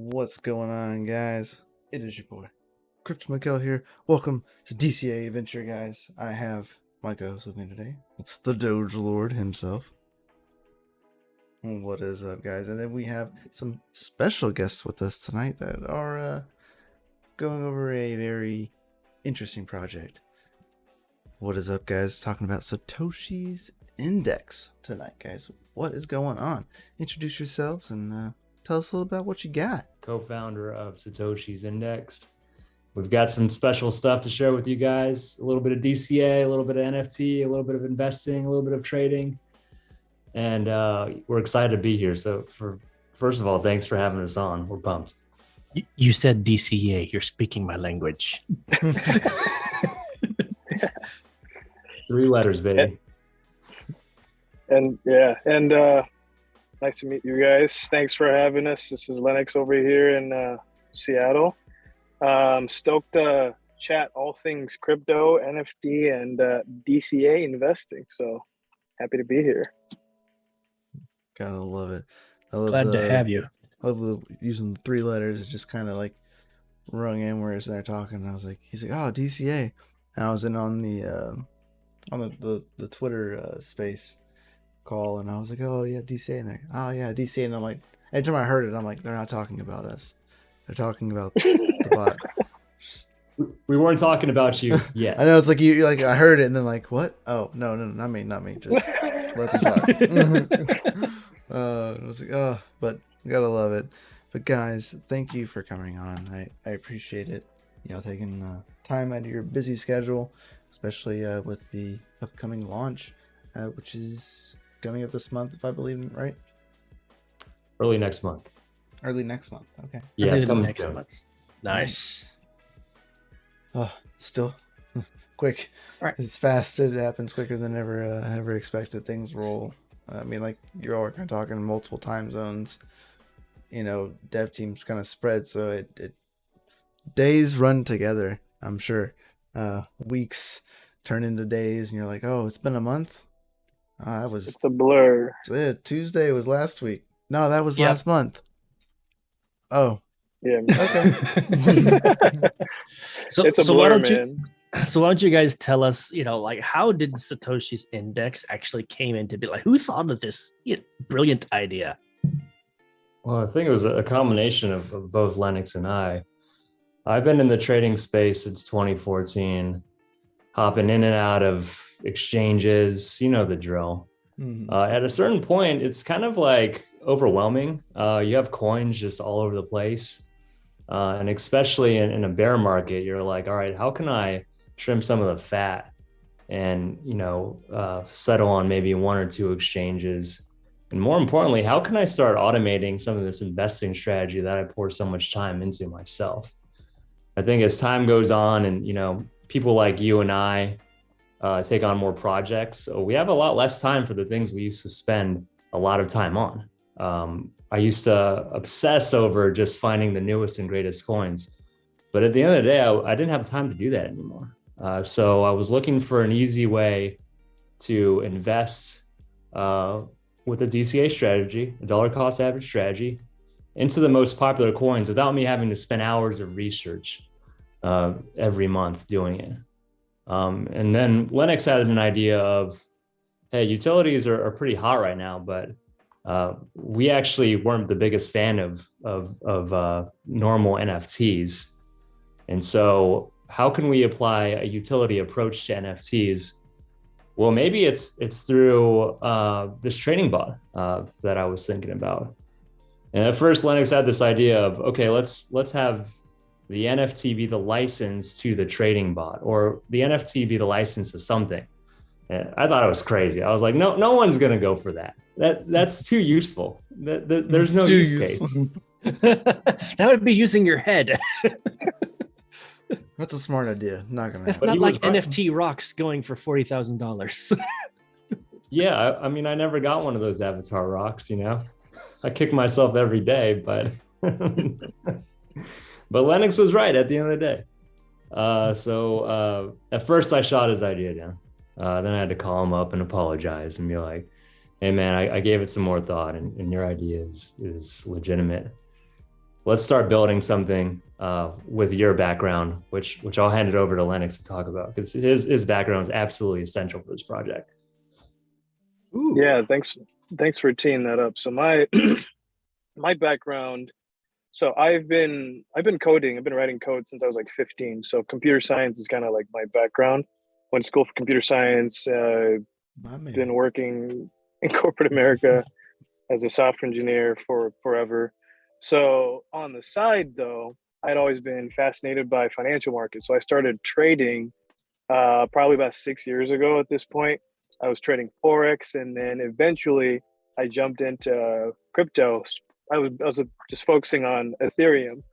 What's going on, guys? It is your boy, Crypto Miguel here. Welcome to DCA Adventure, guys. I have my co-host with me today, the DogeLord himself. What is up, guys? And then we have some special guests with us tonight that are going over a very interesting project. What is up, guys? Talking about Satoshi's Index tonight, guys. What is going on? Introduce yourselves and tell us a little about what you got. Co-founder of Satoshi's Index. We've got some special stuff to share with you guys. A little bit of DCA, a little bit of NFT, a little bit of investing, a little bit of trading. And we're excited to be here. So first of all, thanks for having us on. We're pumped. You said DCA. You're speaking my language. 3 letters, baby. And nice to meet you guys. Thanks for having us. This is Lennox over here in Seattle. Stoked to chat all things crypto, NFT, and DCA investing. So happy to be here. Gotta love it. Glad to have you. I love using the 3 letters. It just kind of like rung in where he's there talking. And I was like, he's like, oh, DCA. And I was in on the Twitter space call, and I was like, oh yeah, DCA. And they're, oh yeah, DCA. And I'm like, every time I heard it, I'm like, they're not talking about us. They're talking about the bot. We weren't talking about you yet. I know, it's like you like I heard it and then like, what? Oh no, not me. Just let them talk. I was like, oh, but gotta love it. But guys, thank you for coming on. I appreciate it. You know, taking time out of your busy schedule, especially with the upcoming launch, which is coming up this month, if I believe it, right? Early next month. Early next month. Okay. Yeah, it's coming next month. Nice. Oh, still quick. Right. It's fast. It happens quicker than ever expected. Things roll. I mean, like you're all kind of talking multiple time zones. You know, dev teams kind of spread, so it days run together. I'm sure weeks turn into days, and you're like, oh, it's been a month. It's a blur. Tuesday was last week. No, that was last month. Oh. Yeah. Okay. So it's a so blur, why don't man. why don't you guys tell us, like how did Satoshi's Index actually came into be? Like, who thought of this brilliant idea? Well, I think it was a combination of both Lennox and I. I've been in the trading space since 2014, hopping in and out of exchanges, you know the drill. Mm-hmm. At a certain point, it's kind of like overwhelming. You have coins just all over the place. And especially in a bear market, you're like, all right, how can I trim some of the fat and, settle on maybe 1 or 2 exchanges? And more importantly, how can I start automating some of this investing strategy that I pour so much time into myself? I think as time goes on and, people like you and I take on more projects, so we have a lot less time for the things we used to spend a lot of time on. I used to obsess over just finding the newest and greatest coins. But at the end of the day, I didn't have time to do that anymore. So I was looking for an easy way to invest with a DCA strategy, a dollar cost average strategy, into the most popular coins without me having to spend hours of research every month doing it. And then Lennox had an idea of, hey, utilities are pretty hot right now, but we actually weren't the biggest fan of normal NFTs. And so how can we apply a utility approach to NFTs? Well, maybe it's through this trading bot that I was thinking about. And at first, Lennox had this idea of, okay, let's have the NFT be the license to the trading bot, or the NFT be the license to something. And I thought it was crazy. I was like, no one's gonna go for that. That's too useful. There's no use case. That would be using your head. That's a smart idea. Not gonna. It's happen. not like NFT rocks going for $40,000. Yeah, I mean, I never got one of those avatar rocks. I kick myself every day, but but Lennox was right at the end of the day. So at first I shot his idea down. Then I had to call him up and apologize and be like, hey man, I gave it some more thought and your idea is legitimate. let's start building something with your background, which I'll hand it over to Lennox to talk about, because his background is absolutely essential for this project. Ooh. Yeah, thanks for teeing that up. So my my background, so I've been coding, I've been writing code since I was like 15. So computer science is kind of like my background. Went to school for computer science, been working in corporate America as a software engineer for forever. So on the side though, I'd always been fascinated by financial markets. So I started trading probably about 6 years ago at this point. I was trading Forex, and then eventually I jumped into crypto. I was just focusing on Ethereum.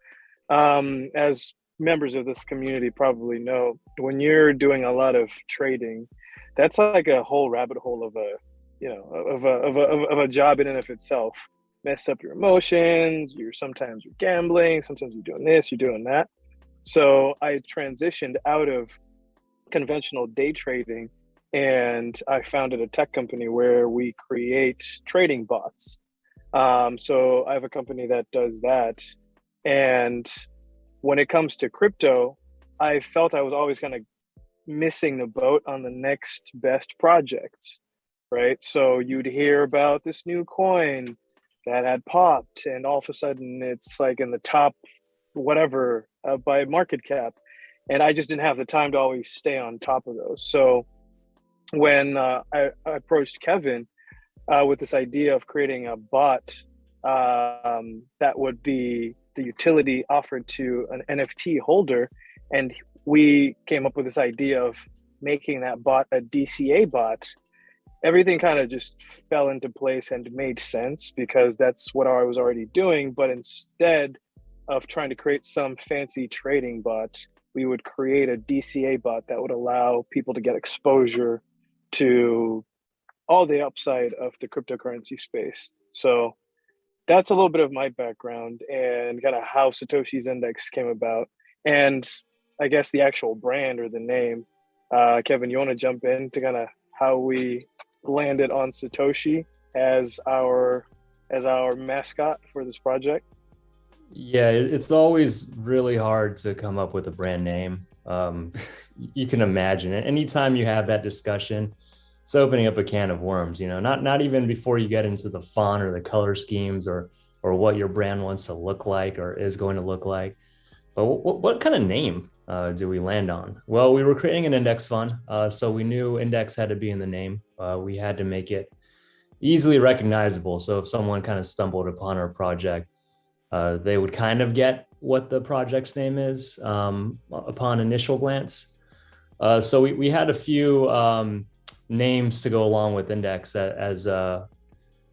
As members of this community probably know, when you're doing a lot of trading, that's like a whole rabbit hole of a job in and of itself. Mess up your emotions. Sometimes you're gambling, sometimes you're doing this, you're doing that. So I transitioned out of conventional day trading, and I founded a tech company where we create trading bots. So I have a company that does that. And when it comes to crypto, I felt I was always kind of missing the boat on the next best projects, right? So you'd hear about this new coin that had popped, and all of a sudden it's like in the top whatever by market cap. And I just didn't have the time to always stay on top of those. So when I approached Kevin with this idea of creating a bot that would be the utility offered to an NFT holder, and we came up with this idea of making that bot a DCA bot, everything kind of just fell into place and made sense, because that's what I was already doing. But instead of trying to create some fancy trading bot, we would create a DCA bot that would allow people to get exposure to all the upside of the cryptocurrency space. So that's a little bit of my background and kind of how Satoshi's Index came about. And I guess the actual brand or the name. Kevin, you want to jump in to kind of how we landed on Satoshie as our mascot for this project? Yeah, it's always really hard to come up with a brand name. You can imagine it. Anytime you have that discussion, it's opening up a can of worms, not even before you get into the font or the color schemes or what your brand wants to look like or is going to look like. But what kind of name do we land on? Well, we were creating an index fund, so we knew index had to be in the name. We had to make it easily recognizable. So if someone kind of stumbled upon our project, they would kind of get what the project's name is upon initial glance. So we had a few names to go along with index as an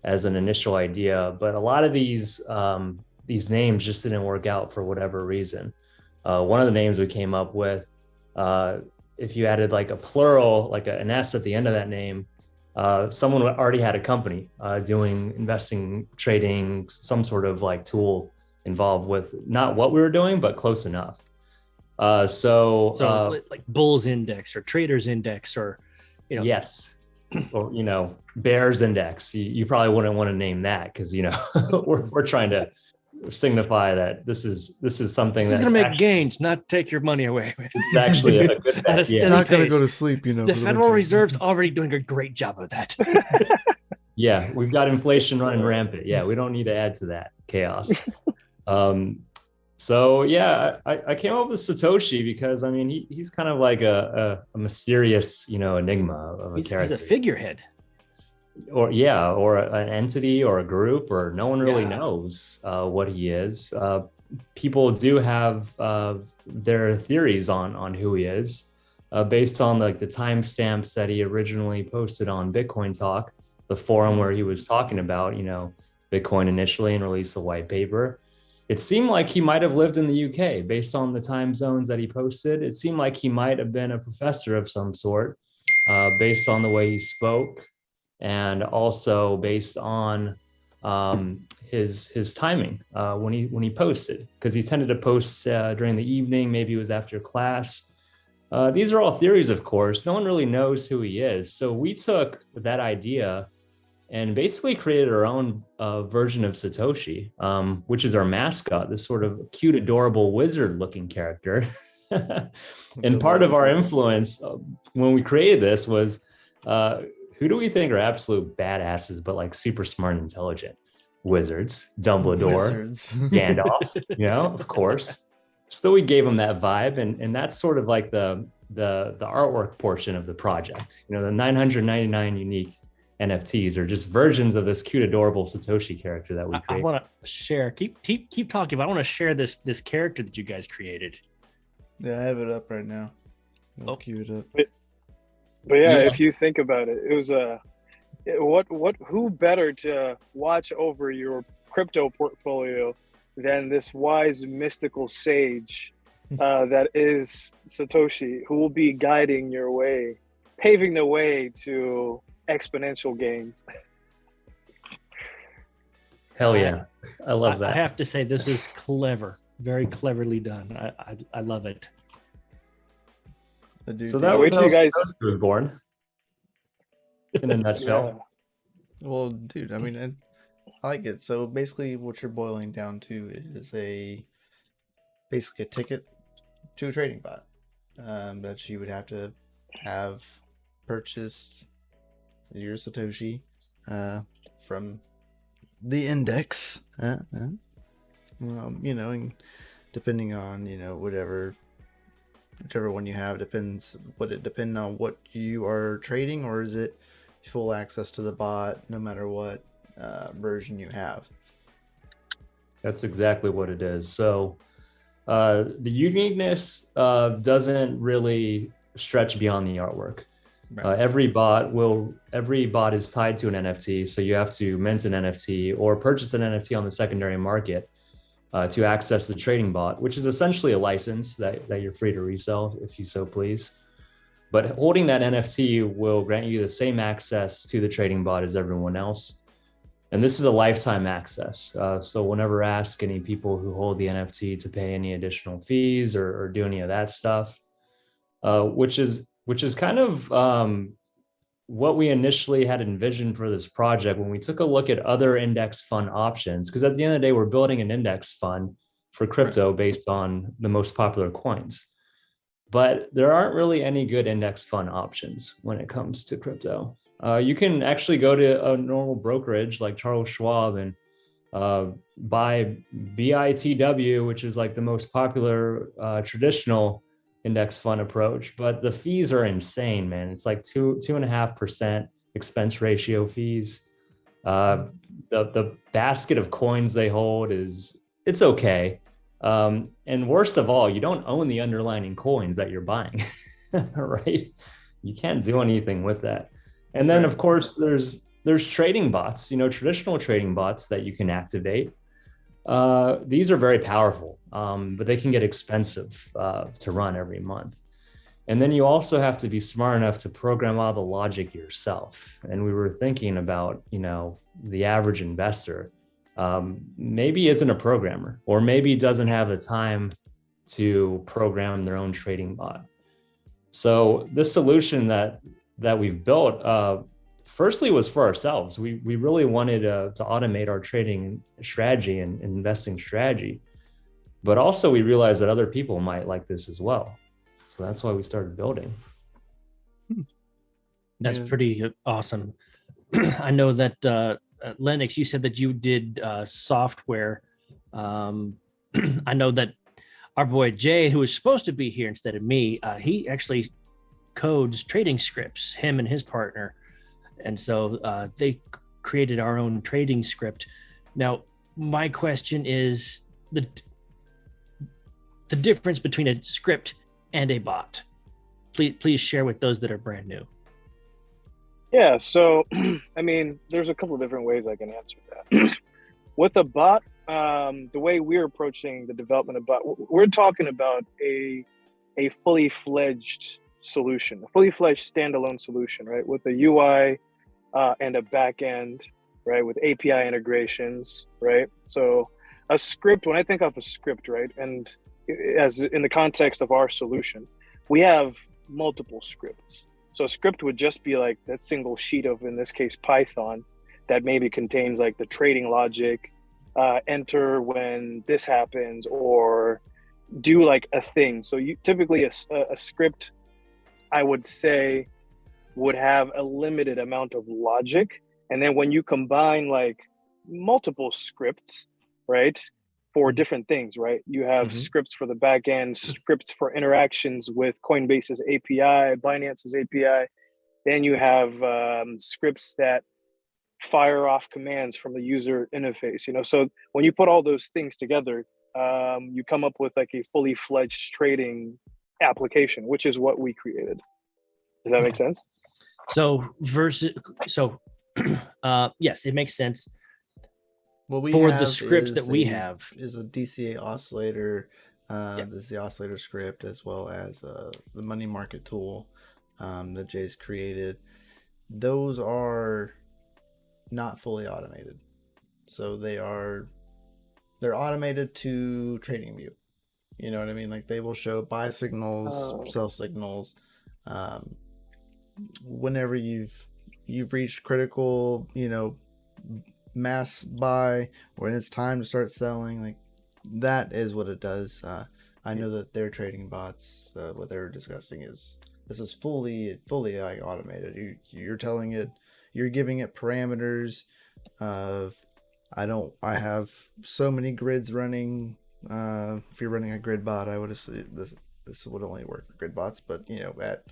initial idea, but a lot of these names just didn't work out for whatever reason. One of the names we came up with, if you added like a plural, like an S at the end of that name, someone already had a company doing investing, trading, some sort of like tool involved with not what we were doing, but close enough. So it's like Bulls Index or Traders Index or, yes, or Bears Index. You probably wouldn't want to name that because we're trying to signify that this is something that's going to make gains, not take your money away. It's actually a good at a It's not going to go to sleep, The Federal Reserve's already doing a great job of that. Yeah, we've got inflation running rampant. Yeah, we don't need to add to that chaos. So yeah, I came up with Satoshie because he's kind of like a mysterious enigma of a character. He's a figurehead. Or an entity or a group, or no one really knows what he is. People do have their theories on who he is based on the timestamps that he originally posted on Bitcoin Talk, the forum where he was talking about Bitcoin initially and released the white paper. It seemed like he might have lived in the UK based on the time zones that he posted. It seemed like he might have been a professor of some sort based on the way he spoke, and also based on his timing when he posted, because he tended to post during the evening. Maybe it was after class. These are all theories, of course. No one really knows who he is. So we took that idea and basically created our own version of Satoshie, which is our mascot, this sort of cute, adorable wizard-looking character. And part of our influence when we created this was, who do we think are absolute badasses, but like super smart and intelligent? Wizards, Dumbledore, Wizards. Gandalf, of course. So we gave them that vibe, and that's sort of like the artwork portion of the project. The 999 unique NFTs are just versions of this cute, adorable Satoshie character that we created. I want to share. Keep talking. But I want to share this character that you guys created. Yeah, I have it up right now. I'll cue it up. But yeah, if you think about it, it was who better to watch over your crypto portfolio than this wise mystical sage that is Satoshi, who will be guiding your way, paving the way to exponential gains. Hell yeah. I love that. I have to say this was clever, very cleverly done. I love it. So that was how Satoshi was born in a nutshell. Yeah. Well, dude, I mean, I like it. So basically what you're boiling down to is basically a ticket to a trading bot that you would have to have purchased your Satoshi from the index, and depending on whichever one you have, would it depend on what you are trading, or is it full access to the bot no matter what version you have? That's exactly what it is. So the uniqueness doesn't really stretch beyond the artwork. Right. Every bot is tied to an NFT, so you have to mint an NFT or purchase an NFT on the secondary market to access the trading bot, which is essentially a license that you're free to resell if you so please. But holding that NFT will grant you the same access to the trading bot as everyone else. And this is a lifetime access. So we'll never ask any people who hold the NFT to pay any additional fees or do any of that stuff, which is kind of what we initially had envisioned for this project when we took a look at other index fund options. Because at the end of the day, we're building an index fund for crypto based on the most popular coins. But there aren't really any good index fund options when it comes to crypto. You can actually go to a normal brokerage like Charles Schwab and buy BITW, which is like the most popular traditional index fund approach, but the fees are insane, man. It's like 2.5% expense ratio fees. The basket of coins they hold it's okay. And worst of all, you don't own the underlying coins that you're buying, right? You can't do anything with that. And then of course there's trading bots, traditional trading bots that you can activate. These are very powerful, but they can get expensive to run every month. And then you also have to be smart enough to program all the logic yourself. And we were thinking about, the average investor maybe isn't a programmer, or maybe doesn't have the time to program their own trading bot. So this solution that we've built, firstly was for ourselves. We really wanted to automate our trading strategy and investing strategy, but also we realized that other people might like this as well. So that's why we started building. That's pretty awesome. I know that Lennox, you said that you did software. I know that our boy Jay, who was supposed to be here instead of me, he actually codes trading scripts, him and his partner. And so they created our own trading script. Now, my question is the difference between a script and a bot. Please share with those that are brand new. Yeah, so, I mean, there's a couple of different ways I can answer that. With a bot, the way we're approaching the development of bot, we're talking about a fully fledged solution, a fully fledged standalone solution, right? With a UI and a back end, right? With API integrations, right? So a script, when I think of a script, right? And as in the context of our solution, we have multiple scripts. So a script would just be like that single sheet of, in this case, Python, that maybe contains like the trading logic, enter when this happens, or do like a thing. So you typically a script, I would say, would have a limited amount of logic. And then when you combine like multiple scripts, right, for different things, right? You have scripts for the back end, scripts for interactions with Coinbase's API, Binance's API. Then you have scripts that fire off commands from the user interface, you know? So when you put all those things together, you come up with like a fully fledged trading application, which is what we created. Does that make sense? So yes, it makes sense. What we For have the scripts that we is have is a DCA oscillator. There's the oscillator script, as well as the money market tool that Jay's created. Those are not fully automated, so they're automated to TradingView. You know what I mean? Like they will show buy signals, sell signals. Whenever you've reached critical, you know, mass buy, when it's time to start selling, like that is what it does. I know that their trading bots, what they're discussing is this is fully like automated. You're telling it, you're giving it parameters of I have so many grids running. If you're running a grid bot, I would assume this would only work for grid bots, but you know, at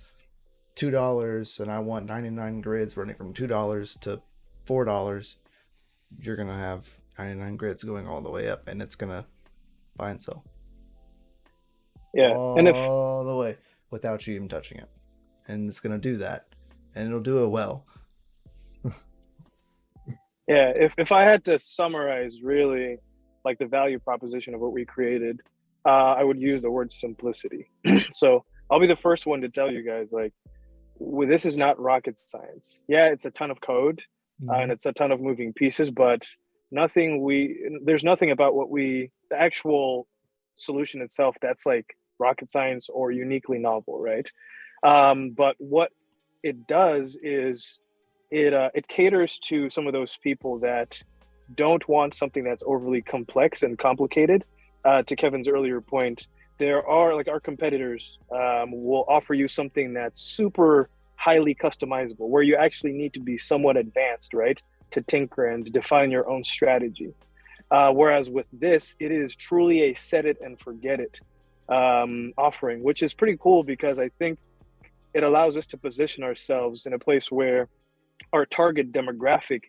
$2 and I want 99 grids running from $2 to $4, you're gonna have 99 grids going all the way up, and it's gonna buy and sell. Yeah, all the way without you even touching it, and it's gonna do that, and it'll do it well. Yeah, if I had to summarize really like the value proposition of what we created, I would use the word simplicity. So I'll be the first one to tell you guys, like, this is not rocket science. Yeah, it's a ton of code and it's a ton of moving pieces, but there's nothing about the actual solution itself that's like rocket science or uniquely novel, right? But what it does is it caters to some of those people that don't want something that's overly complex and complicated. To Kevin's earlier point, there are like our competitors will offer you something that's super highly customizable, where you actually need to be somewhat advanced, right, to tinker and define your own strategy. Whereas with this, it is truly a set it and forget it offering, which is pretty cool because I think it allows us to position ourselves in a place where our target demographic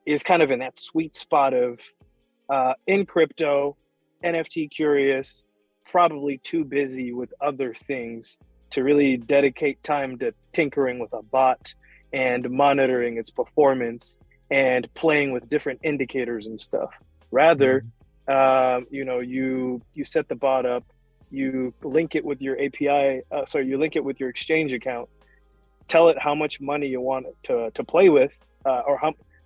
is kind of in that sweet spot of in crypto, NFT curious, probably too busy with other things to really dedicate time to tinkering with a bot and monitoring its performance and playing with different indicators and stuff. Rather, you set the bot up, you link it with your API, you link it with your exchange account, tell it how much money you want it to play with,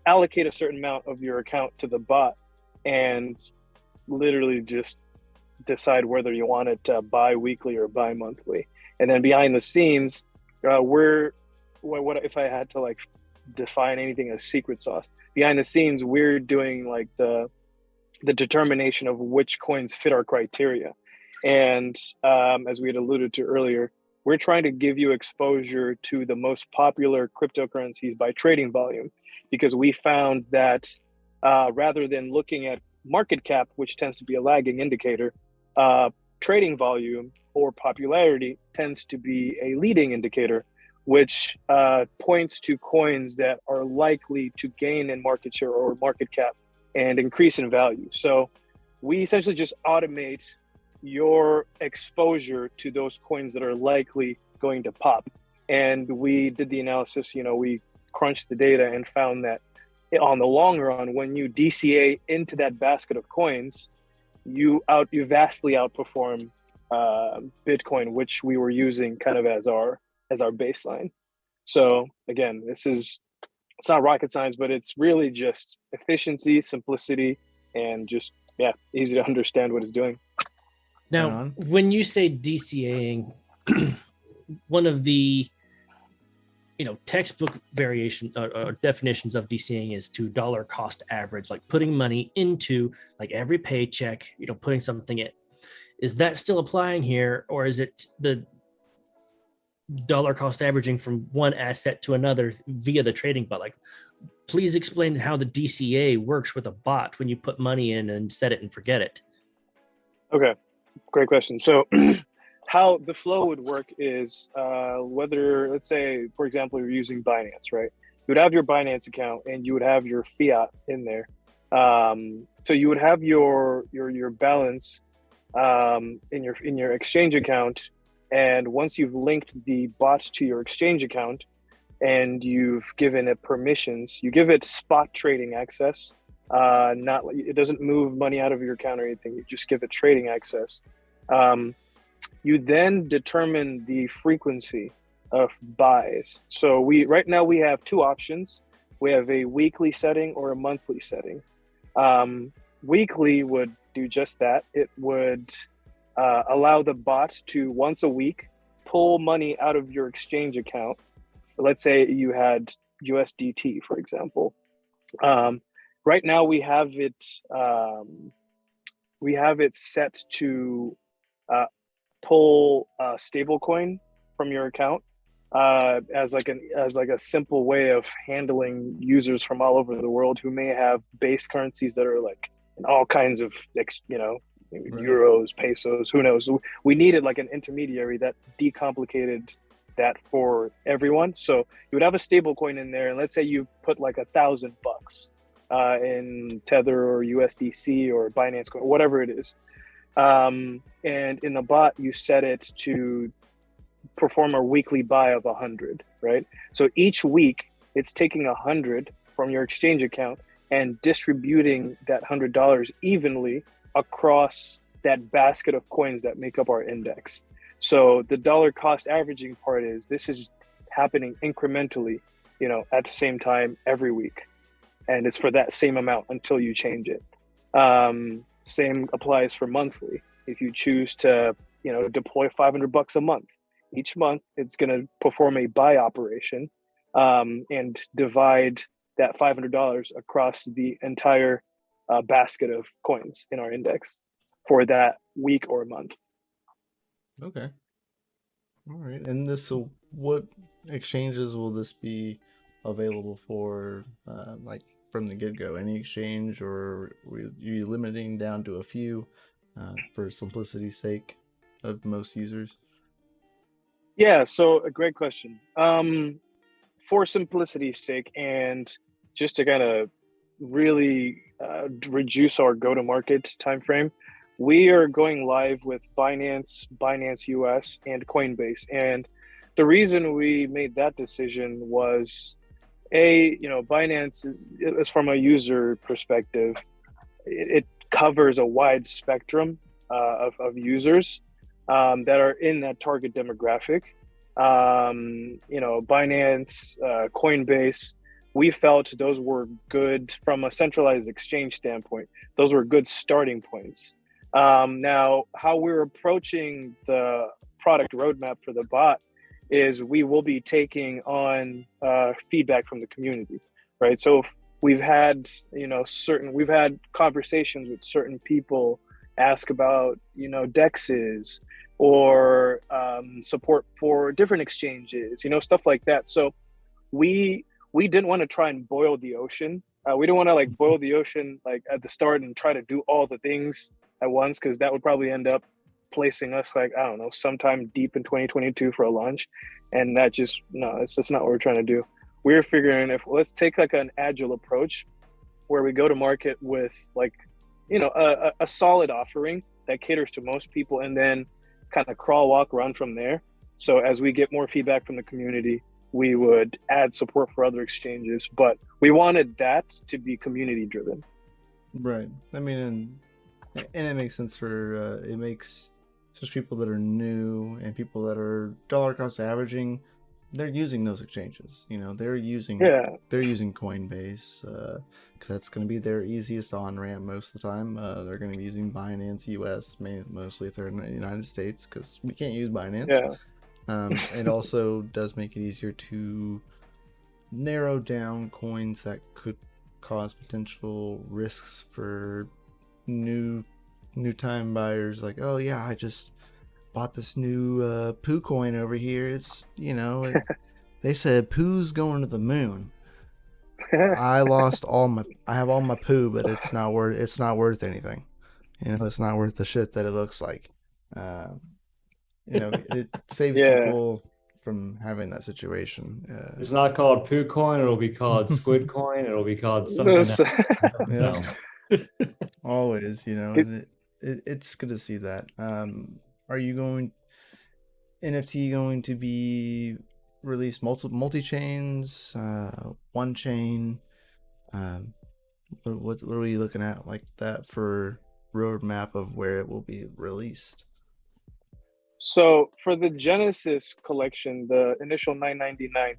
allocate a certain amount of your account to the bot, and literally just decide whether you want it bi-weekly or bi-monthly. And then behind the scenes, what if I had to like define anything as secret sauce? Behind the scenes, we're doing like the determination of which coins fit our criteria. And as we had alluded to earlier, we're trying to give you exposure to the most popular cryptocurrencies by trading volume, because we found that rather than looking at market cap, which tends to be a lagging indicator, trading volume or popularity tends to be a leading indicator, which points to coins that are likely to gain in market share or market cap and increase in value. So we essentially just automate your exposure to those coins that are likely going to pop. And we did the analysis, we crunched the data and found that on the long run, when you DCA into that basket of coins, you vastly outperform Bitcoin, which we were using kind of as our baseline. So again, it's not rocket science, but it's really just efficiency, simplicity, and just easy to understand what it's doing. Now, when you say DCAing, one of the textbook variation or definitions of DCAing is to dollar cost average, like putting money into like every paycheck, putting something in. Is that still applying here, or is it the dollar cost averaging from one asset to another via the trading bot? Like, please explain how the DCA works with a bot when you put money in and set it and forget it. Okay, great question. So how the flow would work is whether, let's say, for example, you're using Binance, right? You would have your Binance account and you would have your fiat in there. So you would have your balance in your exchange account. And once you've linked the bot to your exchange account and you've given it permissions, you give it spot trading access. It doesn't move money out of your account or anything. You just give it trading access. You then determine the frequency of buys. So right now we have two options. We have a weekly setting or a monthly setting. Weekly would do just that. It would allow the bot to once a week pull money out of your exchange account. Let's say you had USDT, for example. Right now we have it set to pull a stable coin from your account as like a simple way of handling users from all over the world who may have base currencies that are like in all kinds of euros, pesos, who knows. We needed like an intermediary that decomplicated that for everyone. So you would have a stable coin in there, and let's say you put like $1,000 in Tether or USDC or Binance coin, whatever it is. And in the bot, you set it to perform a weekly buy of 100, right? So each week it's taking 100 from your exchange account and distributing that $100 evenly across that basket of coins that make up our index. So the dollar cost averaging part is this is happening incrementally, at the same time every week. And it's for that same amount until you change it. Same applies for monthly. If you choose to, deploy $500 a month, each month it's going to perform a buy operation and divide that $500 across the entire basket of coins in our index for that week or month. Okay. All right. And so what exchanges will this be available for, like from the get-go? Any exchange, or are you limiting down to a few for simplicity's sake of most users? Yeah, so a great question. For simplicity's sake, and just to kind of really reduce our go-to-market timeframe, we are going live with Binance US, and Coinbase. And the reason we made that decision was, Binance is from a user perspective, it covers a wide spectrum of users that are in that target demographic. Binance, Coinbase, we felt those were good from a centralized exchange standpoint. Those were good starting points. Now, how we're approaching the product roadmap for the bot is we will be taking on feedback from the community, right? So we've had, we've had conversations with certain people ask about, DEXs or support for different exchanges, stuff like that. So we didn't want to try and boil the ocean. We didn't want to boil the ocean at the start and try to do all the things at once, because that would probably end up placing us sometime deep in 2022 for a launch. And it's just not what we're trying to do. We're figuring let's take an agile approach where we go to market with a solid offering that caters to most people, and then kind of crawl, walk, run from there. So as we get more feedback from the community, we would add support for other exchanges, but we wanted that to be community driven. Right. I mean, and it makes sense for it makes just people that are new and people that are dollar cost averaging. They're using those exchanges. They're using Coinbase because that's going to be their easiest on ramp most of the time. They're going to be using Binance US mostly if they're in the United States, because we can't use Binance. Yeah. It also does make it easier to narrow down coins that could cause potential risks for new time buyers. Like, oh yeah, I just bought this new poo coin over here. It's they said poo's going to the moon. I have all my poo, but it's not worth anything. It's not worth the shit that it looks like. It saves people from having that situation. It's not called poo coin. It'll be called squid coin. It'll be called something else. Yeah. Always, and it's good to see that. Are you NFT going to be released multi-chains, one chain? What are we looking at like that for roadmap of where it will be released? So for the Genesis collection, the initial 999,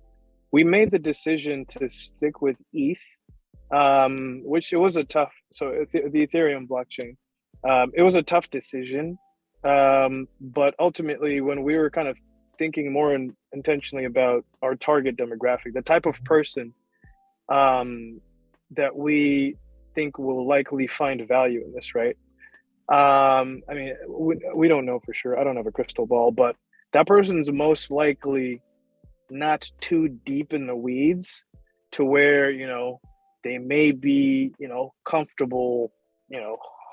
we made the decision to stick with ETH, which it was a tough. So the Ethereum blockchain, it was a tough decision, but ultimately, when we were kind of thinking more intentionally about our target demographic, the type of person that we think will likely find value in this, right? I mean, we don't know for sure. I don't have a crystal ball, but that person's most likely not too deep in the weeds to where, they may be, comfortable,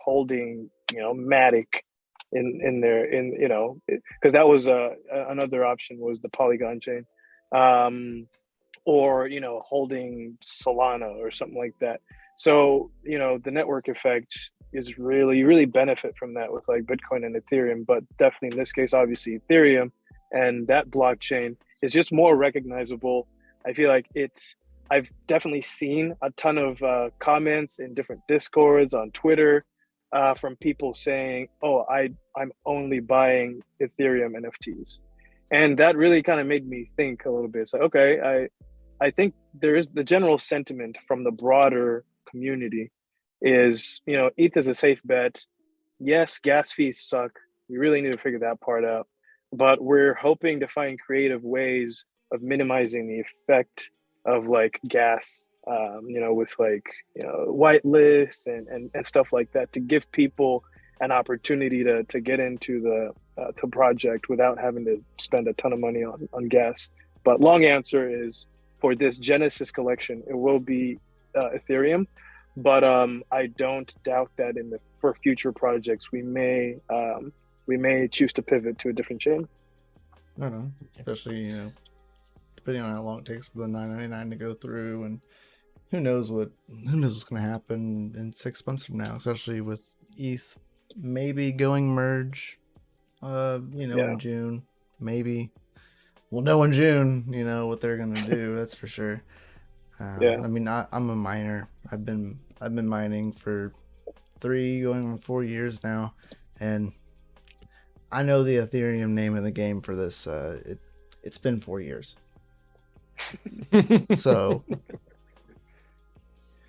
holding, Matic in their, because that was another option was the Polygon chain, or, holding Solana or something like that. So, the network effect is really benefit from that with like Bitcoin and Ethereum, but definitely in this case, obviously Ethereum and that blockchain is just more recognizable. I feel like I've definitely seen a ton of comments in different Discords on Twitter from people saying, oh, I'm only buying Ethereum NFTs. And that really kind of made me think a little bit. It's like, okay, I think there is the general sentiment from the broader community is, ETH is a safe bet. Yes, gas fees suck. We really need to figure that part out. But we're hoping to find creative ways of minimizing the effect of like gas, with like, white lists and stuff like that to give people an opportunity to get into the project without having to spend a ton of money on gas. But long answer is for this Genesis collection, it will be Ethereum. But I don't doubt that for future projects, we may choose to pivot to a different chain. I don't know, especially depending on how long it takes for the 999 to go through, and who knows what's going to happen in 6 months from now, especially with ETH maybe going merge, in June. Maybe we'll know in June, what they're going to do. That's for sure. I mean, I'm a miner. I've been mining for 3 going on 4 years now, and I know the Ethereum name of the game for this. It's been 4 years. So,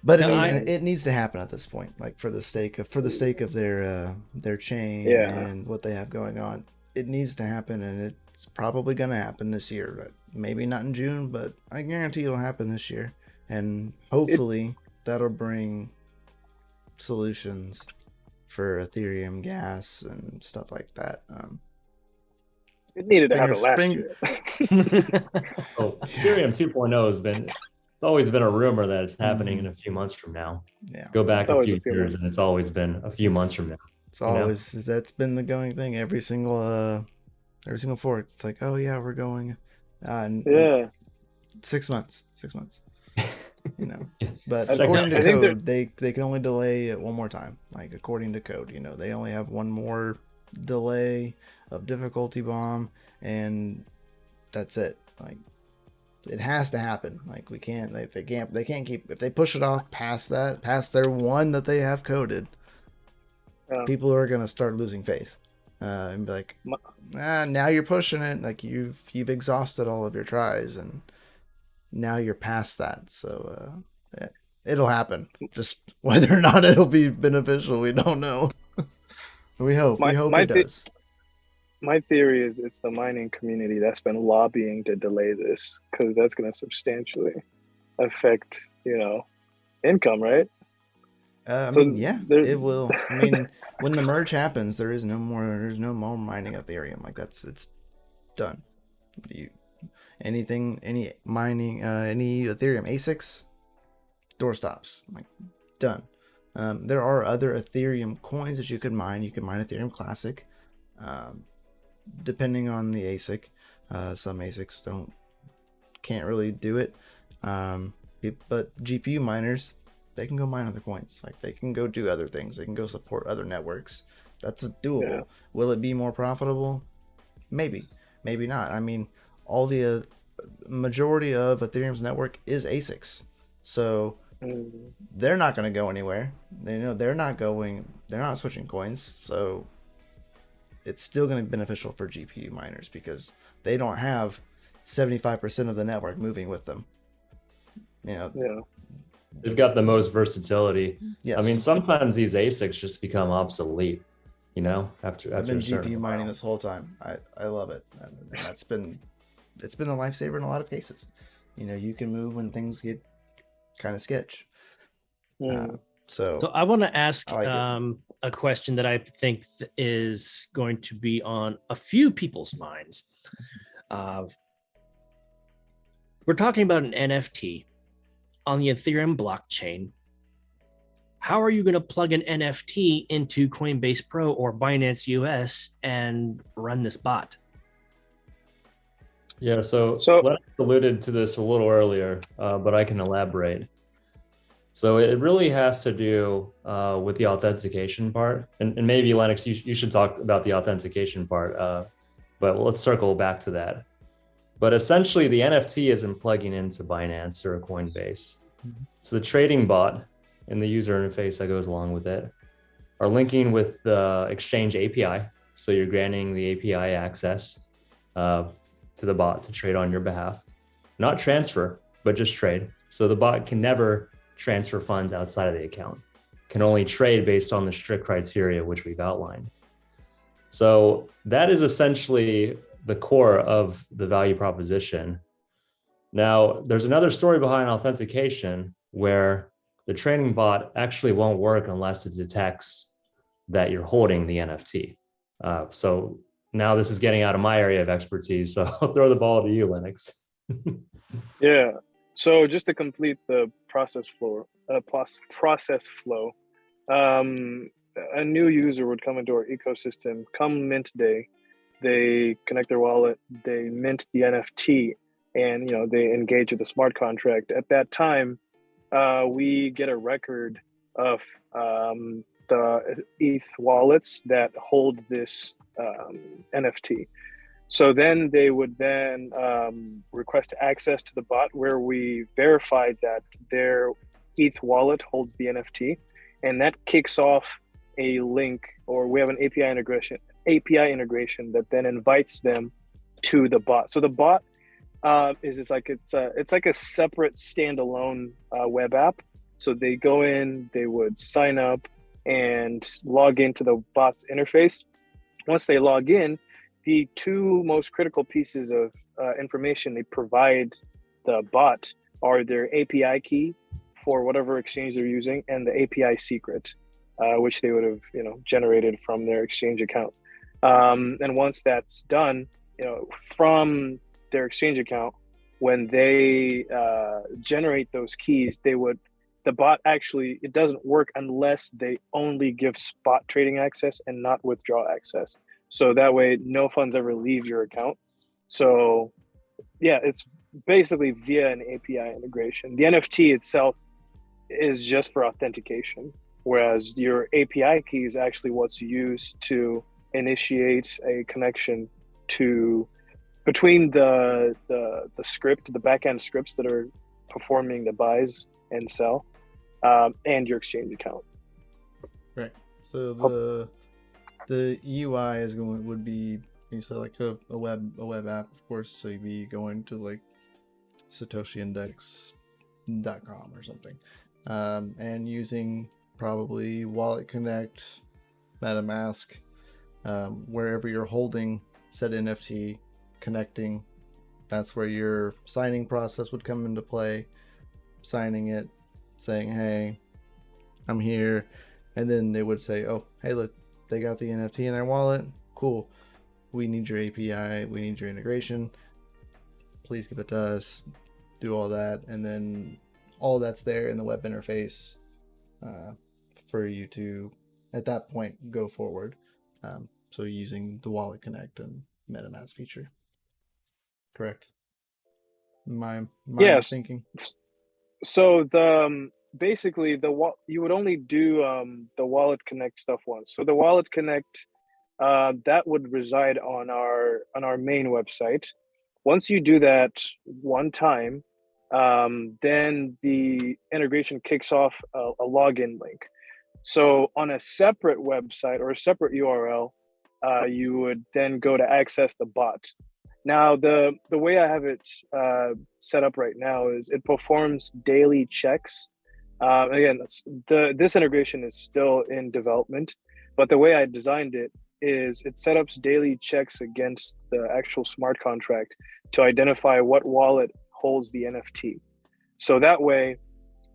but it needs to happen at this point, like for the sake of their chain and what they have going on. It needs to happen, and it's probably going to happen this year. Maybe not in June, but I guarantee it'll happen this year, and hopefully that'll bring solutions for Ethereum gas and stuff like that. It needed to happen last year. Ethereum 2.0 it's always been a rumor that it's happening in a few months from now. Yeah. Go back a few years and it's always been a few months from now. It's always, that's been the going thing. Every single fork. It's like, oh yeah, we're going. 6 months. But according to code, they can only delay it one more time. Like according to code, they only have one more delay of difficulty bomb, and that's it. Like it has to happen. Like they can't keep, if they push it off past their one that they have coded, people are gonna start losing faith and be like, now you're pushing it. Like you've exhausted all of your tries, and now you're past that. So it'll happen. Just whether or not it'll be beneficial, we don't know. We hope it does. my theory is it's the mining community that's been lobbying to delay this because that's going to substantially affect, income, right? I So mean, yeah, there, it will. I mean, when the merge happens, there's no more mining Ethereum. Like it's done. You any mining any Ethereum ASICs, door stops. Like done. There are other Ethereum coins that you could mine. You can mine Ethereum Classic, depending on the ASIC. Some ASICs can't really do it. But GPU miners, they can go mine other coins. Like they can go do other things. They can go support other networks. That's doable. Yeah. Will it be more profitable? Maybe, maybe not. I mean, all the majority of Ethereum's network is ASICs, so they're not going to go anywhere. They know they're not going. They're not switching coins, so it's still going to be beneficial for GPU miners because they don't have 75% of the network moving with them. yeah. They've got the most versatility. Yes. I mean, sometimes these ASICs just become obsolete, after I've been a certain GPU mining while. this whole time. I love it, and it's been a lifesaver in a lot of cases. You can move when things get kind of sketch. So I want to ask I like it. a question that I think is going to be on a few people's minds. We're talking about an NFT on the Ethereum blockchain. How are you going to plug an NFT into Coinbase Pro or Binance US and run this bot? Yeah, so Lennox alluded to this a little earlier, but I can elaborate. So it really has to do with the authentication part. And maybe, Lennox, you should talk about the authentication part, but let's circle back to that. But essentially, the NFT isn't plugging into Binance or Coinbase. It's the trading bot and the user interface that goes along with it are linking with the exchange API. So you're granting the API access to the bot to trade on your behalf. Not transfer, but just trade. So the bot can never transfer funds outside of the account, can only trade based on the strict criteria which we've outlined. So that is essentially the core of the value proposition. Now, there's another story behind authentication where the trading bot actually won't work unless it detects that you're holding the NFT. So now this is getting out of my area of expertise, so I'll throw the ball to you, Lennox. Yeah. So just to complete the process flow, a new user would come into our ecosystem. Come mint day, they connect their wallet, they mint the NFT, and they engage with the smart contract. At that time, we get a record of the ETH wallets that hold this NFT. So then they would request access to the bot where we verified that their ETH wallet holds the NFT, and that kicks off a link, or we have an API integration that then invites them to the bot. So the bot it's like a separate standalone web app. So they go in, they would sign up and log into the bot's interface. Once they log in, the two most critical pieces of information they provide the bot are their API key for whatever exchange they're using and the API secret, which they would have generated from their exchange account. And once that's done, from their exchange account, when they generate those keys, the bot actually, it doesn't work unless they only give spot trading access and not withdraw access. So that way, no funds ever leave your account. So yeah, it's basically via an API integration. The NFT itself is just for authentication, whereas your API key is actually what's used to initiate a connection between the script, the backend scripts that are performing the buys and sell, and your exchange account. Right. So the UI would be, you said, like a web app, of course. So you'd be going to like SatoshiIndex.com or something, and using probably Wallet Connect, MetaMask, wherever you're holding said NFT connecting. That's where your signing process would come into play. Signing it, saying, hey, I'm here. And then they would say, oh, hey, look, they got the NFT in their wallet. Cool. We need your API. We need your integration. Please give it to us. Do all that. And then all that's there in the web interface for you to, at that point, go forward. So using the Wallet Connect and MetaMask feature. Correct? My Yes. thinking. So the basically you would only do the Wallet Connect stuff once. So the Wallet Connect that would reside on our main website. Once you do that one time, then the integration kicks off a login link. So on a separate website or a separate URL, you would then go to access the bot. Now, the way I have it set up right now is it performs daily checks. Again, this integration is still in development, but the way I designed it is it set up daily checks against the actual smart contract to identify what wallet holds the NFT. So that way,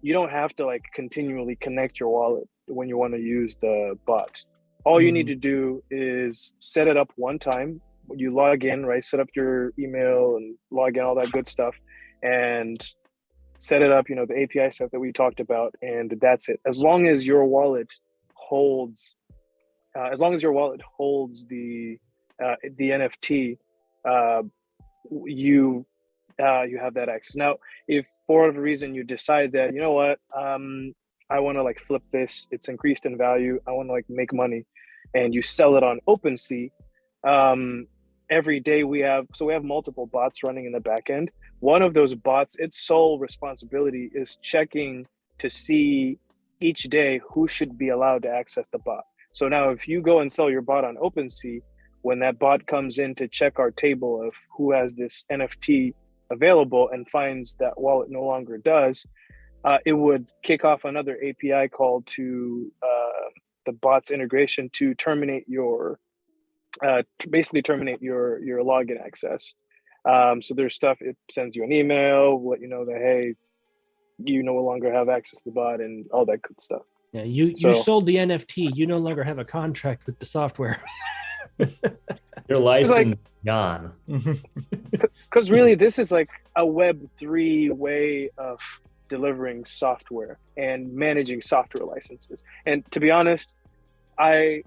you don't have to like continually connect your wallet when you want to use the bot. All you need to do is set it up one time. You log in, right? Set up your email and log in, all that good stuff, and set it up. The API stuff that we talked about, and that's it. As long as your wallet holds, the NFT, you have that access. Now, if for whatever reason you decide that I want to like flip this, it's increased in value, I want to like make money, and you sell it on OpenSea. Every day we have multiple bots running in the back end. One of those bots, its sole responsibility is checking to see each day who should be allowed to access the bot. So now if you go and sell your bot on OpenSea, when that bot comes in to check our table of who has this NFT available and finds that wallet no longer does, it would kick off another API call to the bot's integration to terminate your login access. So there's stuff, it sends you an email, let you know that, hey, you no longer have access to the bot and all that good stuff. Yeah, you sold the NFT. You no longer have a contract with the software. Your license gone. Because really, this is like a Web3 way of delivering software and managing software licenses. And to be honest, I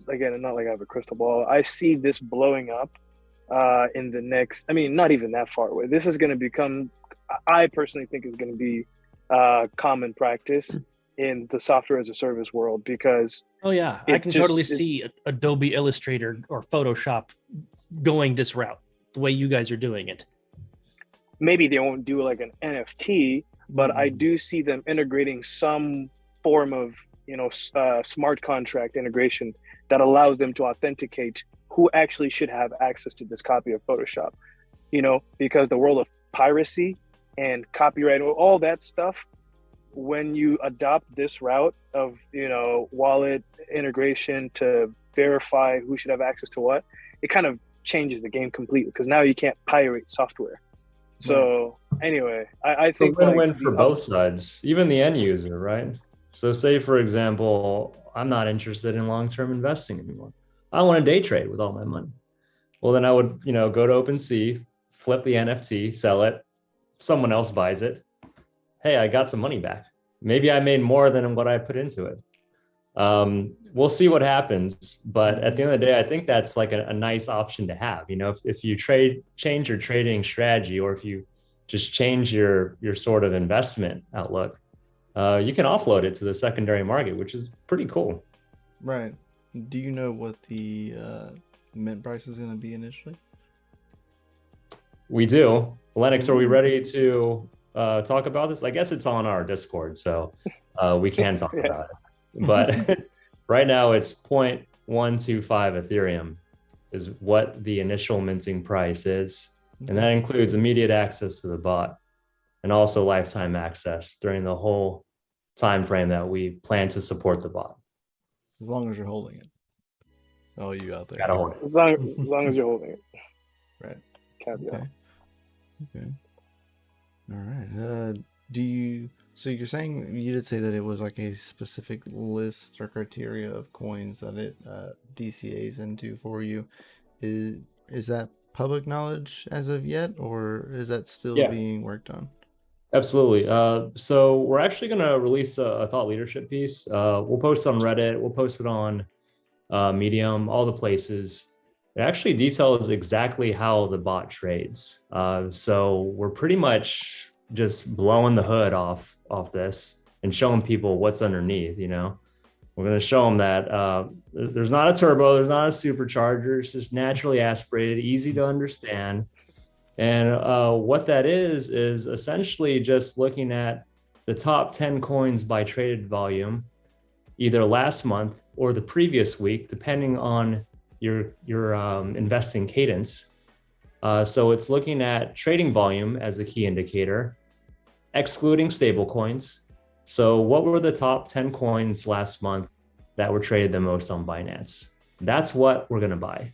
again, not like I have a crystal ball, I see this blowing up in the next, not even that far away. This is going to become, I personally think is going to be common practice in the software as a service world, because I can totally see Adobe Illustrator or Photoshop going this route, the way you guys are doing it. Maybe they won't do like an NFT, but I do see them integrating some form of smart contract integration that allows them to authenticate who actually should have access to this copy of Photoshop. Because the world of piracy and copyright, all that stuff, when you adopt this route of wallet integration to verify who should have access to what, it kind of changes the game completely, because now you can't pirate software. So anyway, I think it's a win-win for both sides, even the end user, right? So say, for example, I'm not interested in long-term investing anymore. I want to day trade with all my money. Well, then I would, go to OpenSea, flip the NFT, sell it. Someone else buys it. Hey, I got some money back. Maybe I made more than what I put into it. We'll see what happens. But at the end of the day, I think that's like a nice option to have. If you change your trading strategy, or if you just change your sort of investment outlook, you can offload it to the secondary market, which is pretty cool. Right. Do you know what the mint price is going to be initially? We do. Lennox, are we ready to talk about this? I guess it's on our Discord, so we can talk about it. But right now it's 0.125 Ethereum is what the initial minting price is. And that includes immediate access to the bot and also lifetime access during the whole time frame that we plan to support the bot. As long as you're holding it. Oh, you out there. Gotta hold it. As long as you're holding it. Right. Caveat. Okay. Okay. All right. So you're saying you did say that it was like a specific list or criteria of coins that it DCAs into for you. Is that public knowledge as of yet, or is that still Yeah. being worked on? Absolutely. So we're actually going to release a thought leadership piece. We'll post it on Reddit. We'll post it on Medium, all the places. It actually details exactly how the bot trades. So we're pretty much just blowing the hood off this and showing people what's underneath. We're going to show them that there's not a turbo, there's not a supercharger. It's just naturally aspirated, easy to understand. And what that is essentially just looking at the top 10 coins by traded volume, either last month or the previous week, depending on your investing cadence. So it's looking at trading volume as a key indicator, excluding stable coins. So what were the top 10 coins last month that were traded the most on Binance? That's what we're going to buy.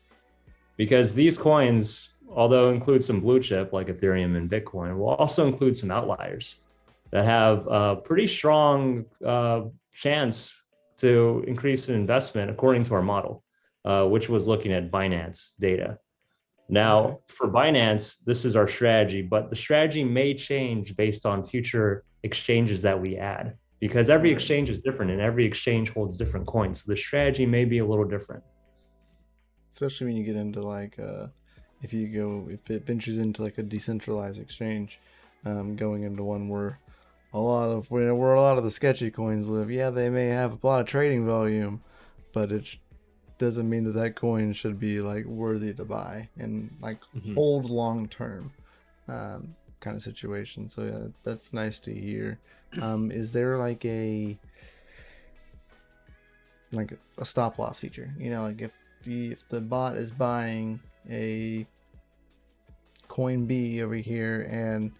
Because these coins, although include some blue chip like Ethereum and Bitcoin, will also include some outliers that have a pretty strong chance to increase in investment according to our model, which was looking at Binance data. Now, for Binance, this is our strategy, but the strategy may change based on future exchanges that we add, because every exchange is different and every exchange holds different coins. So the strategy may be a little different. Especially when you get into like if it ventures into like a decentralized exchange, going into one where a lot of the sketchy coins live. Yeah, they may have a lot of trading volume, but it doesn't mean that coin should be like worthy to buy and like hold long term kind of situation. So yeah, that's nice to hear. Is there like a stop loss feature? Like if the bot is buying a coin B over here and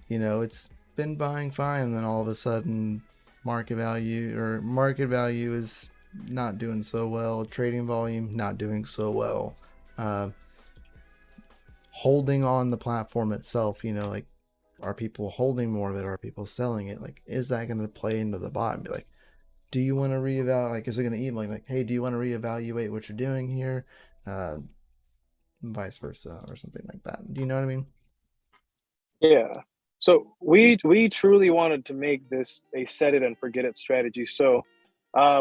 it's been buying fine, and then all of a sudden market value is not doing so well, trading volume not doing so well, holding on the platform itself, like are people holding more of it, are people selling it, like is that going to play into the bot and be like, do you want to reevaluate, like is it going to eat like hey, do you want to reevaluate what you're doing here, vice versa or something like that? Do you know what I mean? Yeah. So we truly wanted to make this a set it and forget it strategy. So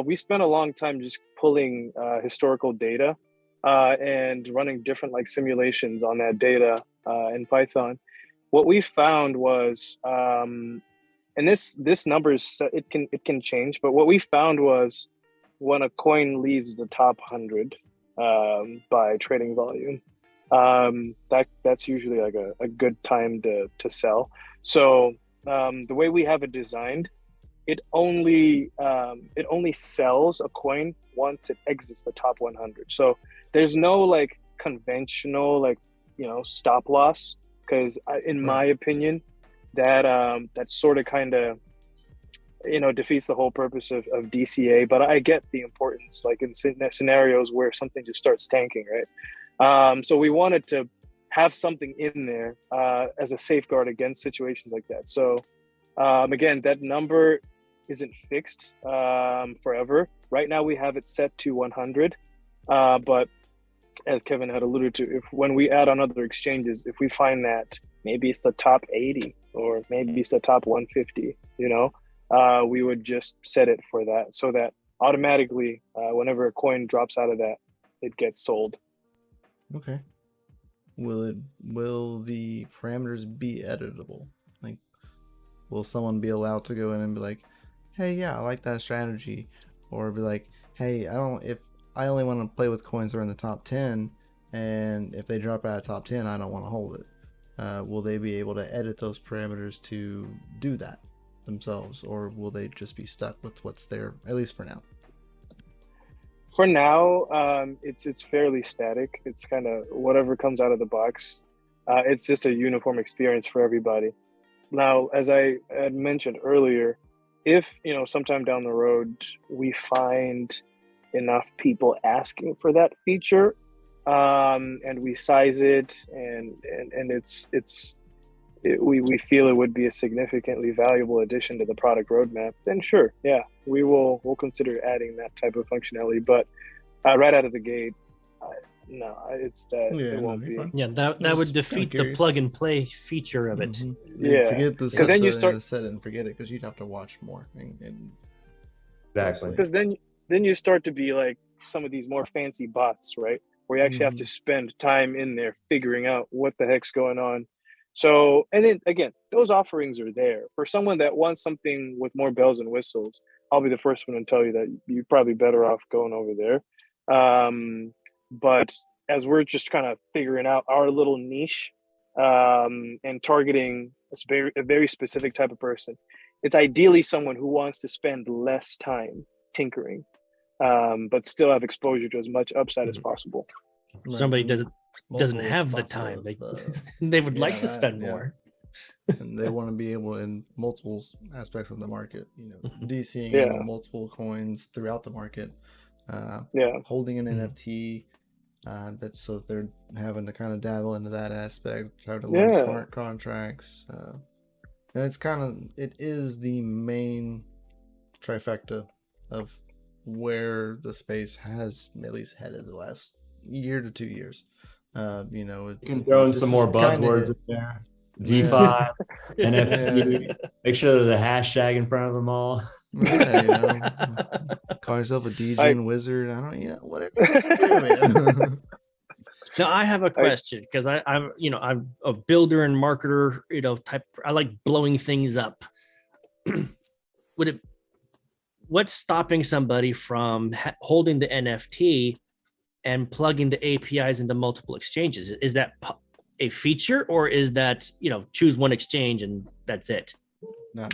we spent a long time just pulling historical data and running different like simulations on that data in Python. What we found was, and this number is it can change, but what we found was when a coin leaves the top 100 by trading volume, that's usually like a good time to sell. So the way we have it designed, it only sells a coin once it exits the top 100. So there's no like conventional like stop loss, because in my opinion that sort of kind of defeats the whole purpose of DCA. But I get the importance, like in scenarios where something just starts tanking, right? So we wanted to have something in there as a safeguard against situations like that. So again, that number isn't fixed forever. Right now we have it set to 100, but as Kevin had alluded to, when we add on other exchanges, if we find that maybe it's the top 80 or maybe it's the top 150, we would just set it for that, so that automatically whenever a coin drops out of that, it gets sold. Okay. Will the parameters be editable? Like, will someone be allowed to go in and be like, hey, yeah, I like that strategy, or be like, hey, if I only want to play with coins that are in the top 10, and if they drop out of top 10, I don't want to hold it. Will they be able to edit those parameters to do that themselves, or will they just be stuck with what's there, at least for now? For now, it's fairly static. It's kind of whatever comes out of the box. It's just a uniform experience for everybody. Now, as I had mentioned earlier, if sometime down the road we find enough people asking for that feature, and we size it, and we feel it would be a significantly valuable addition to the product roadmap, then sure, yeah, we'll consider adding that type of functionality. But right out of the gate, no, it won't be. Yeah, that would defeat the plug and play feature of it. Mm-hmm. Yeah, forget the because then you start set it and forget it, because you'd have to watch more. Exactly. Because then you start to be like some of these more fancy bots, right? Where you actually have to spend time in there figuring out what the heck's going on. So, and then again, those offerings are there for someone that wants something with more bells and whistles. I'll be the first one to tell you that you're probably better off going over there. But as we're just kind of figuring out our little niche, and targeting a very specific type of person, it's ideally someone who wants to spend less time tinkering, but still have exposure to as much upside as possible. Somebody doesn't have the time. They would like to spend more. And they want to be able, in multiple aspects of the market, DCing multiple coins throughout the market, holding an NFT, that's so they're having to kind of dabble into that aspect, try to learn smart contracts, and it is the main trifecta of where the space has at least headed the last year to 2 years. You can throw in some more buzzwords in there. DeFi, NFT. Make sure there's a hashtag in front of them all. Call yourself a DJ wizard. I don't, whatever. Now I have a question, because I'm a builder and marketer, type. I like blowing things up. What's stopping somebody from holding the NFT and plugging the APIs into multiple exchanges? Is that a feature, or is that choose one exchange and that's it? No.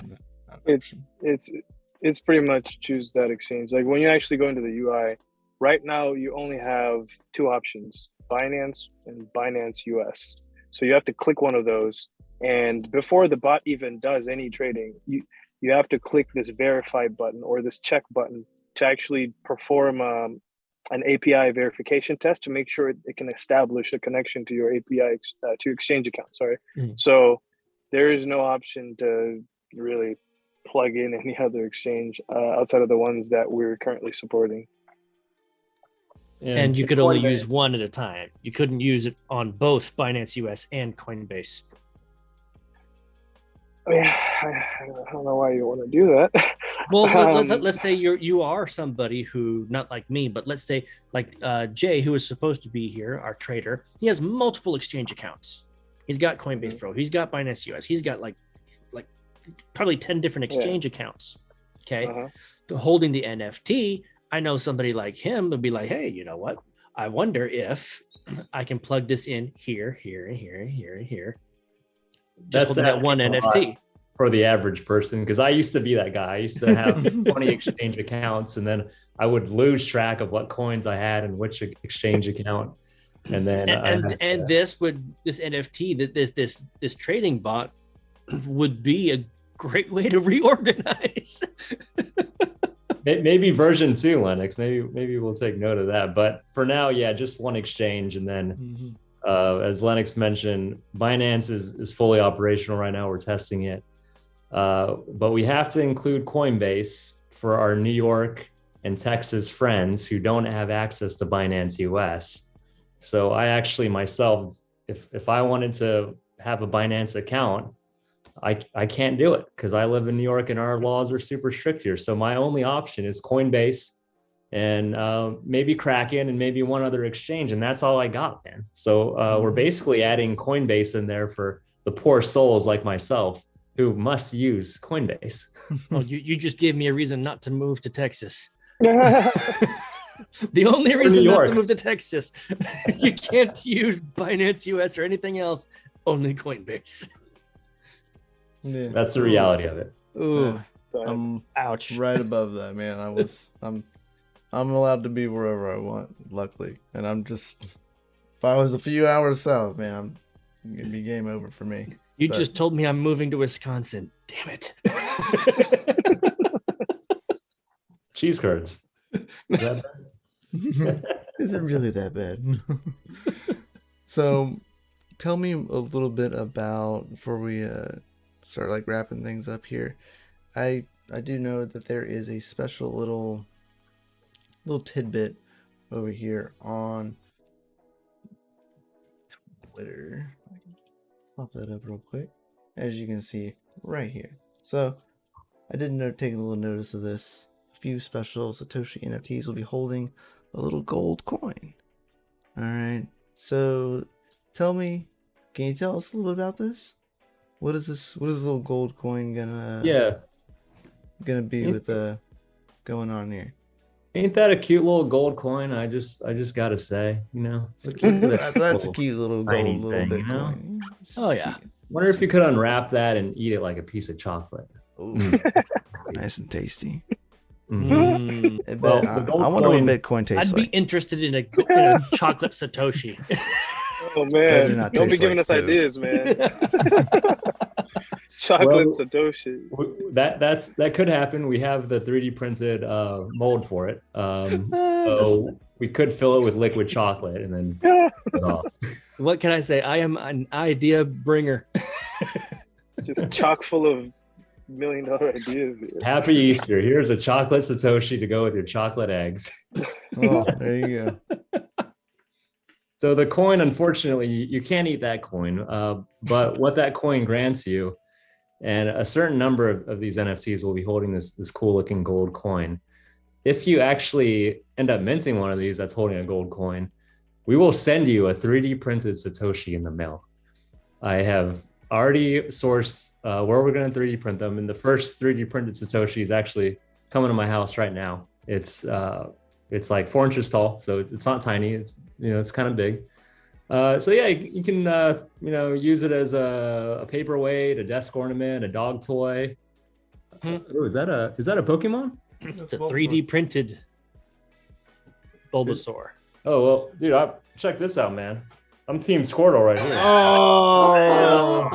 It's pretty much choose that exchange. Like when you actually go into the UI, right now you only have two options: Binance and Binance US. So you have to click one of those, and before the bot even does any trading, you have to click this verify button or this check button to actually perform an API verification test to make sure it can establish a connection to your API to exchange account. Sorry. So there is no option to really plug in any other exchange outside of the ones that we're currently supporting. And you could only use one at a time. You couldn't use it on both Binance US and Coinbase. I mean, I don't know why you want to do that. Well, let's say you are somebody who, not like me, but let's say like Jay, who is supposed to be here, our trader. He has multiple exchange accounts. He's got Coinbase Pro. He's got Binance US. He's got like probably 10 different exchange accounts. Okay. Holding the NFT, I know somebody like him would be like, hey, you know what? I wonder if I can plug this in here, and here. Just holding that one NFT. For the average person, because I used to be that guy. I used to have 20 exchange accounts, and then I would lose track of what coins I had in which exchange account. And then this NFT, this trading bot would be a great way to reorganize. Maybe version 2, Lennox. Maybe we'll take note of that. But for now, just one exchange, and then as Lennox mentioned, Binance is fully operational right now. We're testing it. But we have to include Coinbase for our New York and Texas friends who don't have access to Binance US. So I actually myself, if I wanted to have a Binance account, I can't do it because I live in New York and our laws are super strict here. So my only option is Coinbase and maybe Kraken and maybe one other exchange. And that's all I got, man. So we're basically adding Coinbase in there for the poor souls like myself who must use Coinbase. Well, you just gave me a reason not to move to Texas. The only reason not to move to Texas, you can't use Binance US or anything else, only Coinbase. Yeah. That's the reality of it. Ooh, I'm ouch. right above that, man. I'm allowed to be wherever I want, luckily. And I'm just, if I was a few hours south, man, it'd be game over for me. You just told me I'm moving to Wisconsin. Damn it. Cheese curds. Is it really that bad? So, tell me a little bit about, before we start like wrapping things up here. I do know that there is a special little tidbit over here on Twitter. Pop that up real quick, as you can see right here. So I did take a little notice of this. A few special Satoshie NFTs will be holding a little gold coin. All right. So tell me, can you tell us a little about this? What is this? What is this little gold coin gonna be with going on here? Ain't that a cute little gold coin? I just gotta say, look at that That's a cute little tiny gold little thing, Bitcoin. Oh yeah. Wonder if you could unwrap that and eat it like a piece of chocolate. Ooh, nice and tasty. Mm. I wonder what Bitcoin tastes I'd be like. interested in a chocolate Satoshi. Oh That did man, not don't be taste giving like us poo. ideas, man. Chocolate Satoshi. That could happen. We have the 3D printed mold for it, so we could fill it with liquid chocolate and then put it off. What can I say? I am an idea bringer. Just chock full of $1 million ideas here. Happy Easter! Here's a chocolate Satoshi to go with your chocolate eggs. Oh, there you go. So the coin, unfortunately, you can't eat that coin. But what that coin grants you, and a certain number of these NFTs will be holding this cool looking gold coin. If you actually end up minting one of these that's holding a gold coin, we will send you a 3D printed Satoshi in the mail. I have already sourced where we're going to 3D print them, and the first 3D printed Satoshi is actually coming to my house right now. It's like 4 inches tall, so it's not tiny. It's kind of big. So yeah, you can use it as a paperweight, a desk ornament, a dog toy. Ooh, is that a Pokemon? The 3D printed Bulbasaur. Oh well, dude, check this out, man. I'm Team Squirtle right here. Oh,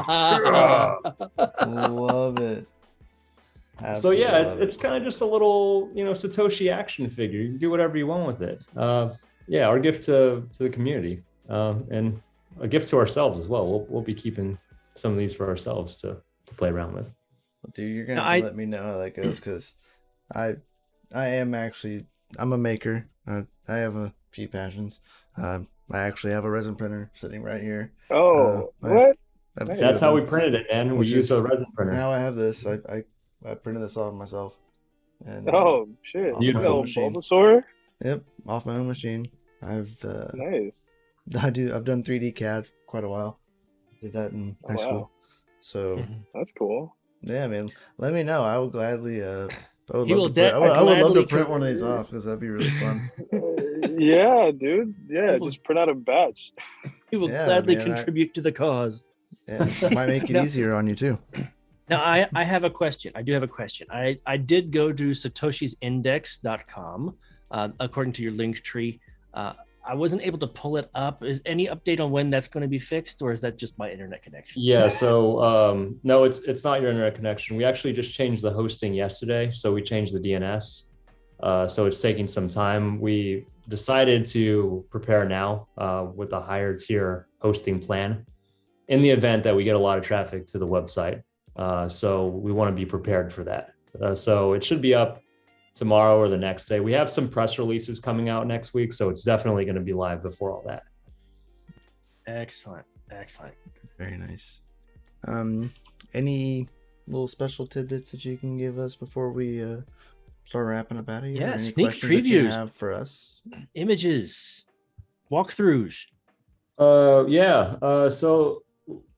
love it. So yeah, Absolutely it's kind of just a little Satoshi action figure. You can do whatever you want with it. Yeah, our gift to the community, and a gift to ourselves as well. We'll be keeping some of these for ourselves to play around with. Dude, you're gonna have to let me know how that goes, because I'm a maker. I have a few passions. I actually have a resin printer sitting right here. Oh, what? That's how we printed it, man. We used a resin printer. Now I have this. I printed this off myself. And oh shit! Beautiful Bulbasaur. Yep, off my own machine. Nice. I've done 3D CAD quite a while. Did that in high school. So that's cool. Yeah, man. Let me know. I will gladly. I would love to print one of these off, because that'd be really fun. Yeah, dude. Yeah, just print out a batch. He will gladly contribute to the cause. Yeah, might make it easier on you too. Now, I have a question. I do have a question. I did go to satoshiesindex.com, according to your link tree. I wasn't able to pull it up. Is any update on when that's going to be fixed, or is that just my internet connection? Yeah, so no, it's not your internet connection. We actually just changed the hosting yesterday, so we changed the DNS. So it's taking some time. We decided to prepare now with a higher tier hosting plan in the event that we get a lot of traffic to the website. So we want to be prepared for that. So it should be up tomorrow or the next day. We have some press releases coming out next week, so it's definitely going to be live before all that. Excellent. Very nice. Any little special tidbits that you can give us before we start wrapping up out of here? Yeah, any sneak questions that you previews. have for us? Images, walkthroughs. So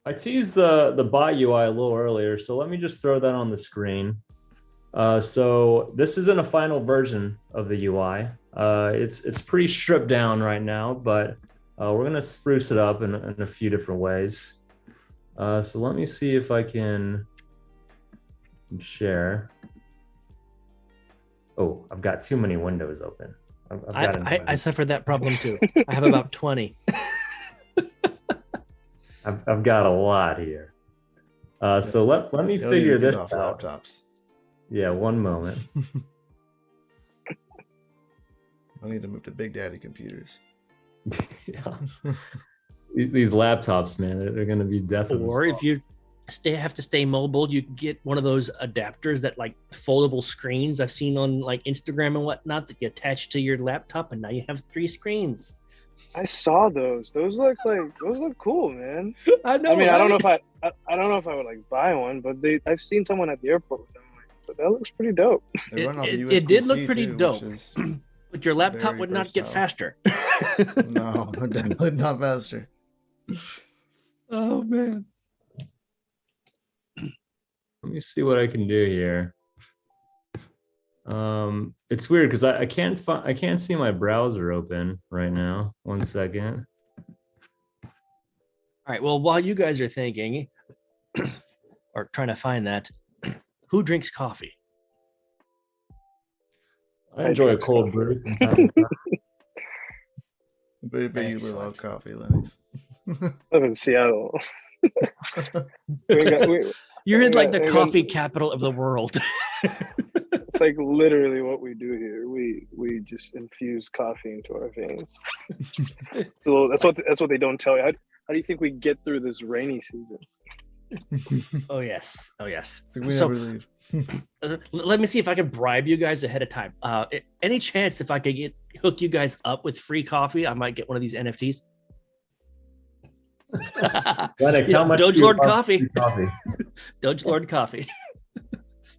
I teased the bot UI a little earlier, so let me just throw that on the screen. So this isn't a final version of the UI. It's pretty stripped down right now, but we're gonna spruce it up in a few different ways. So let me see if I can share. Oh, I've got too many windows open. I suffered that problem too. I have about 20. I've got a lot here. So let me figure this out. Laptops. Yeah, one moment. I need to move to Big Daddy computers. Yeah. These laptops, man, they're going to be definitely. Or if you have to stay mobile, you can get one of those adapters that like foldable screens I've seen on like Instagram and whatnot that you attach to your laptop, and now you have 3 screens. I saw those. Those look cool, man. I know. I mean, right? I don't know if I would like buy one, but I've seen someone at the airport with them. But that looks pretty dope. They run off It did look USB-C pretty too, which dope. is But your laptop very would not get versatile. faster. No, definitely not faster. Oh man. Let me see what I can do here. It's weird because I can't see my browser open right now. 1 second. All right. Well, while you guys are thinking or trying to find that, who drinks coffee? I enjoy a cold brew from time to time. But you live Excellent. on coffee, Lennox. I live in Seattle. You're in like the we got- coffee capital of the world. It's like literally what we do here. We just infuse coffee into our veins. So that's what they don't tell you. How do you think we get through this rainy season? Oh yes. Oh yes. We So never leave. let me see if I can bribe you guys ahead of time. Any chance if I could hook you guys up with free coffee, I might get one of these NFTs. Lennox, Yeah, how much DogeLord do you love coffee. free coffee? DogeLord coffee.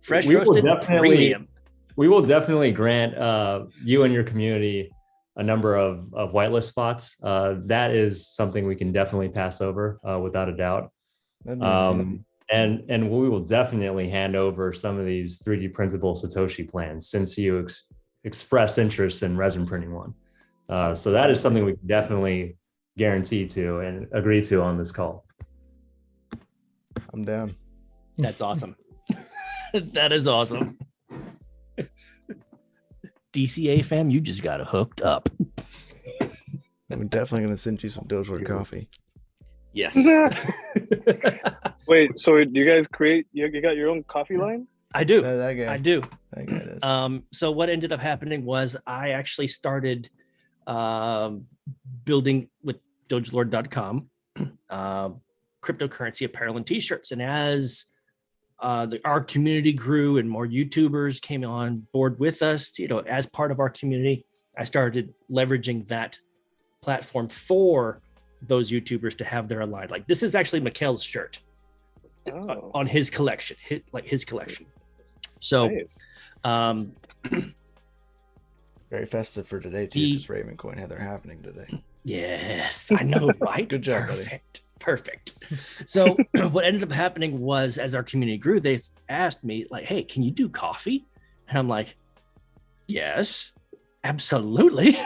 Fresh We will roasted definitely- premium. We will definitely grant you and your community a number of whitelist spots. That is something we can definitely pass over without a doubt. That'd be good. And we will definitely hand over some of these 3D printable Satoshi plans since you expressed interest in resin printing one. So that is something we can definitely guarantee to and agree to on this call. I'm down. That's awesome. That is awesome. DCA fam, you just got hooked up. I'm definitely gonna send you some DogeLord coffee. Yes. Wait, so do you guys you got your own coffee line? I do. That guy. I do. That guy does. So what ended up happening was I actually started building with DogeLord.com cryptocurrency apparel and t-shirts. And as our community grew and more YouTubers came on board with us, as part of our community, I started leveraging that platform for those YouTubers to have their line. Like this is actually Mikhail's shirt on his collection, his collection. So, Nice. Very festive for today too, because Ravencoin had their happening today. Yes, I know, right? Good job, buddy. Perfect. So what ended up happening was as our community grew, they asked me like, hey, can you do coffee? And I'm like, yes, absolutely.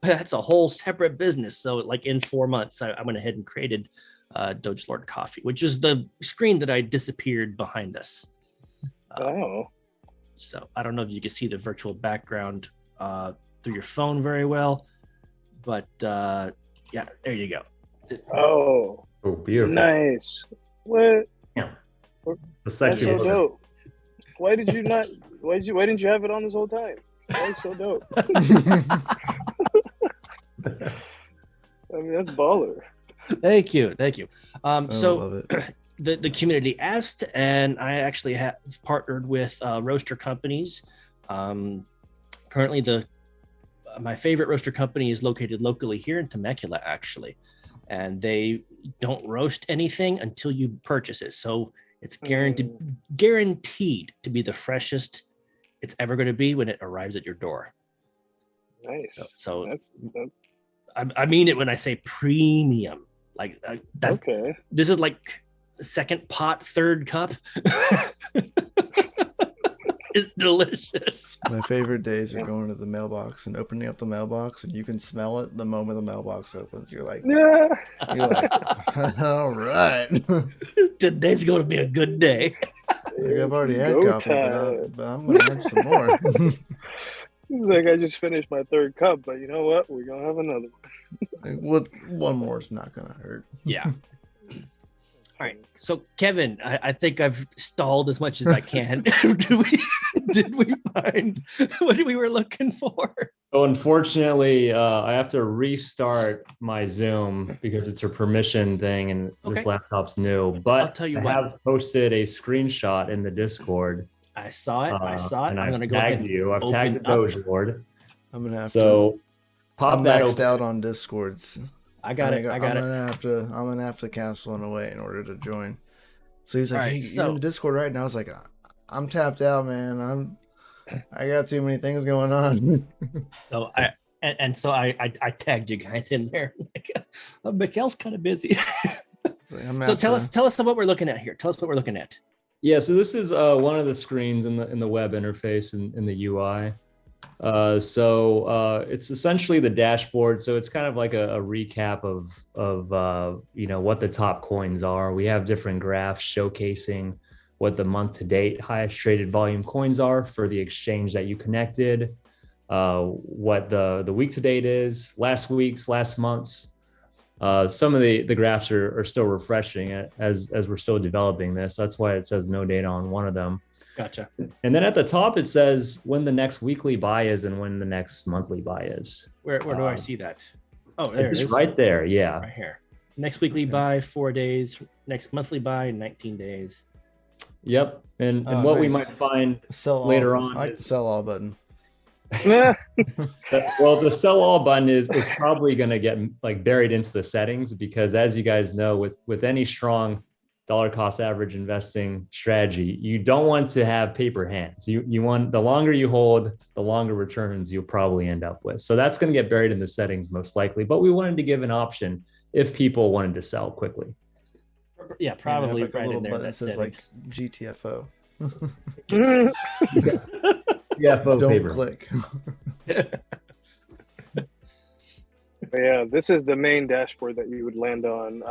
But that's a whole separate business. So like in 4 months, I went ahead and created DogeLord Coffee, which is the screen that I disappeared behind us. Oh. So I don't know if you can see the virtual background through your phone very well, but yeah, there you go. Oh. Oh, beautiful. Nice. What? Yeah. The That's sexy so look. dope. Why didn't you have it on this whole time? That's so dope. I mean, that's baller. Thank you. I So love it. the community asked, and I actually have partnered with roaster companies. Currently, my favorite roaster company is located locally here in Temecula, actually, and they don't roast anything until you purchase it. So it's guaranteed to be the freshest it's ever going to be when it arrives at your door. Nice. So That's I mean it when I say premium. Like that's okay. This is like second pot, third cup. It's delicious. My favorite days are going to the mailbox and opening up the mailbox, and you can smell it the moment the mailbox opens. You're like, Yeah. all right. Today's going to be a good day. Like, I've already had Go coffee, time. but I'm gonna have some more. Like I just finished my third cup, but you know what? We're gonna have another one. Like, one more is not gonna hurt. Yeah. All right. So Kevin, I think I've stalled as much as I can. Did we find what we were looking for? So unfortunately, I have to restart my Zoom because it's a permission thing and this Okay. laptop's new. But I'll tell you I what. have posted a screenshot in the Discord. I saw it. I saw it. And I'm going to I've go ahead. tagged you. I've tagged the open up. DogeLord. I'm gonna have to. So pop I'm that maxed open. out on Discords. I got it. I'm gonna have to cancel one away in order to join. So he's like, All right, "Hey, so- you're in the Discord right now." I was like, "I'm tapped out, man. I got too many things going on." So I tagged you guys in there. Mikhail's kind of busy. So tell us what we're looking at here. Tell us what we're looking at. Yeah, so this is one of the screens in the web interface in the UI. It's essentially the dashboard. So it's kind of like a recap of what the top coins are. We have different graphs showcasing what the month to date highest traded volume coins are for the exchange that you connected, what the week to date is, last week's, last month's. Some of the graphs are still refreshing as we're still developing this. That's why it says no data on one of them. Gotcha. And then at the top, it says when the next weekly buy is and when the next monthly buy is. Where do I see that? Oh, there it is. Right there. Yeah. Right here. Next weekly buy, 4 days. Next monthly buy, 19 days. Yep. And what we might find later on. I like the sell all button. Well, the sell all button is probably going to get like buried into the settings because, as you guys know, with any strong dollar cost average investing strategy, you don't want to have paper hands. You want, the longer you hold, the longer returns you'll probably end up with. So that's going to get buried in the settings most likely. But we wanted to give an option if people wanted to sell quickly. Yeah, probably like right a little in there. button That that says settings. like GTFO. Yeah, Don't paper. click. But yeah, this is the main dashboard that you would land on.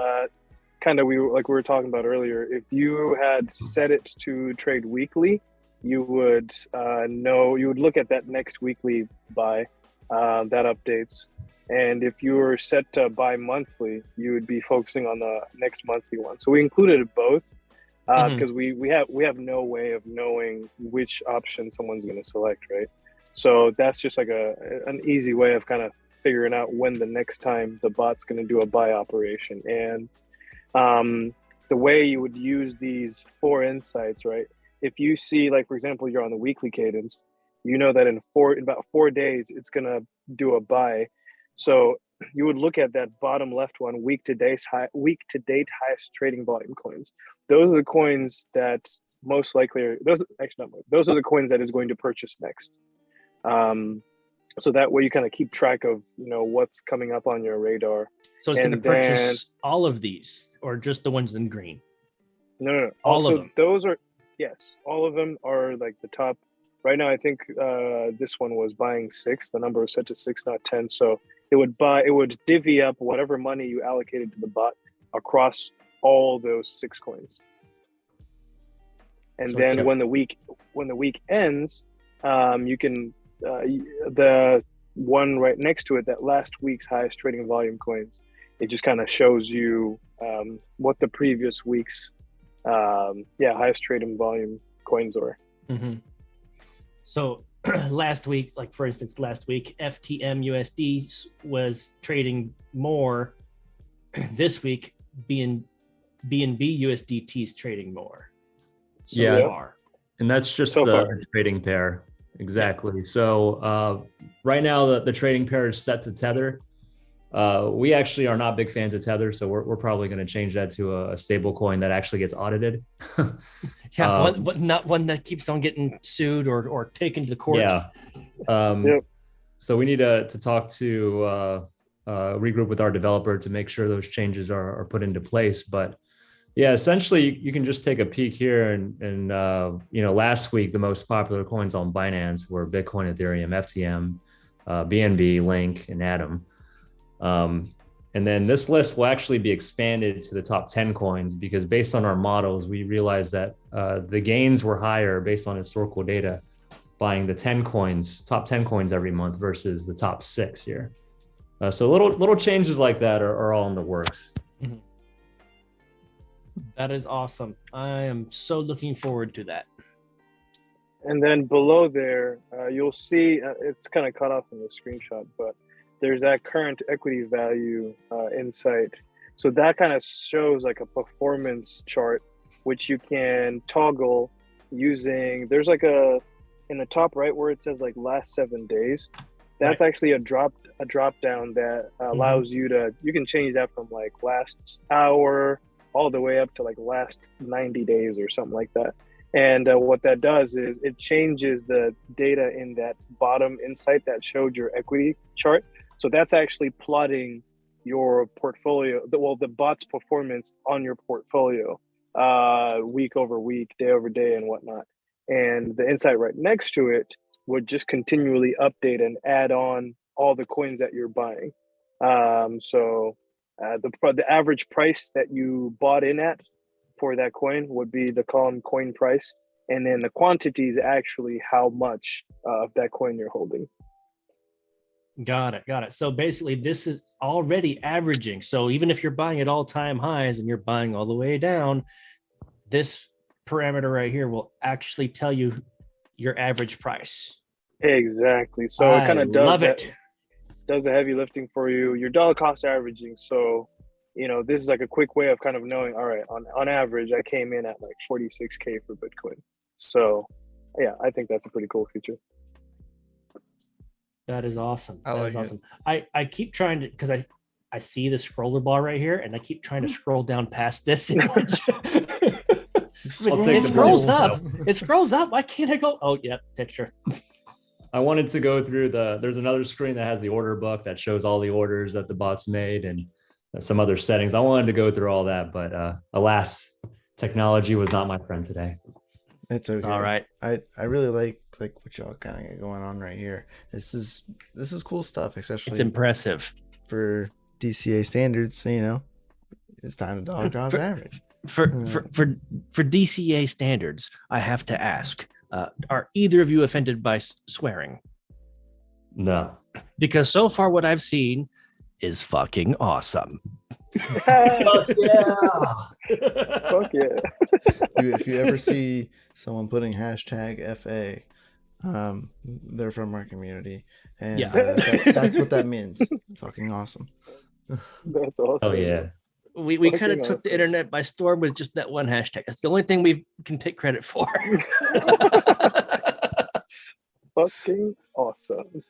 Kind of, we were talking about earlier. If you had set it to trade weekly, you would you would look at that next weekly buy that updates. And if you were set to buy monthly, you would be focusing on the next monthly one. So we included both because we have no way of knowing which option someone's going to select, right? So that's just like an easy way of kind of figuring out when the next time the bot's going to do a buy operation. And the way you would use these 4 insights, right? If you see, like, for example, you're on the weekly cadence, you know that in about 4 days, it's going to do a buy. So you would look at that bottom left one, week to date highest trading volume coins. Those are the coins that most likely are, those are the coins that is going to purchase next. So that way you kind of keep track of, what's coming up on your radar. So it's going to purchase all of these or just the ones in green? No. All of them. Those are, yes, all of them are like the top. Right now, I think this one was buying 6. The number was set to 6, not 10. So it would divvy up whatever money you allocated to the bot across all those 6 coins. And so then when the week ends, you can the one right next to it, that last week's highest trading volume coins, it just kind of shows you what the previous week's highest trading volume coins are. Mm-hmm. So last week, like for instance, FTM USD was trading more. This week, BNB USDT is trading more. So far. And that's just the trading pair. Exactly. Yeah. So right now the trading pair is set to Tether. We actually are not big fans of Tether, so we're probably going to change that to a stable coin that actually gets audited. Not one that keeps on getting sued or taken to the court. Yeah. So we need to talk to regroup with our developer to make sure those changes are put into place. But yeah, essentially you can just take a peek here and last week the most popular coins on Binance were Bitcoin, Ethereum, FTM, BNB, Link, and Atom. And then this list will actually be expanded to the top 10 coins because based on our models, we realized that the gains were higher based on historical data, buying the top 10 coins every month versus the top 6 here. So little changes like that are all in the works. Mm-hmm. That is awesome. I am so looking forward to that. And then below there, you'll see it's kind of cut off in the screenshot, but there's that current equity value insight. So that kind of shows like a performance chart, which you can toggle using. There's like in the top right where it says like last 7 days. That's actually a drop down that allows you can change that from like last hour all the way up to like last 90 days or something like that. And what that does is it changes the data in that bottom insight that showed your equity chart. So that's actually plotting your portfolio, the bot's performance on your portfolio week over week, day over day, and whatnot. And the insight right next to it would just continually update and add on all the coins that you're buying. So the average price that you bought in at for that coin would be the column coin price. And then the quantity is actually how much of that coin you're holding. Got it. So basically this is already averaging. So even if you're buying at all-time highs and you're buying all the way down, this parameter right here will actually tell you your average price. Exactly. So it kind of does the heavy lifting for you. Your dollar cost averaging. So, this is like a quick way of kind of knowing, all right, on average, I came in at like 46K for Bitcoin. So yeah, I think that's a pretty cool feature. That is awesome. I like it. I keep trying to, because I see the scroller bar right here, and I keep trying to scroll down past this. It scrolls up. It scrolls up. Why can't I go? Oh, yeah, picture. I wanted to go through there's another screen that has the order book that shows all the orders that the bot's made and some other settings. I wanted to go through all that, but alas, technology was not my friend today. It's okay. All right. I really like what y'all kind of got going on right here. This is cool stuff, especially It's impressive. For DCA standards. It's time to dog cost average. For DCA standards, I have to ask, are either of you offended by swearing? No. Because so far what I've seen is fucking awesome. Fuck yeah. Fuck yeah. If you ever see someone putting hashtag FA, they're from our community. And that's what that means. Fucking awesome. That's awesome. Oh yeah. We kind of took the internet by storm with just that one hashtag. That's the only thing we can take credit for. Fucking awesome.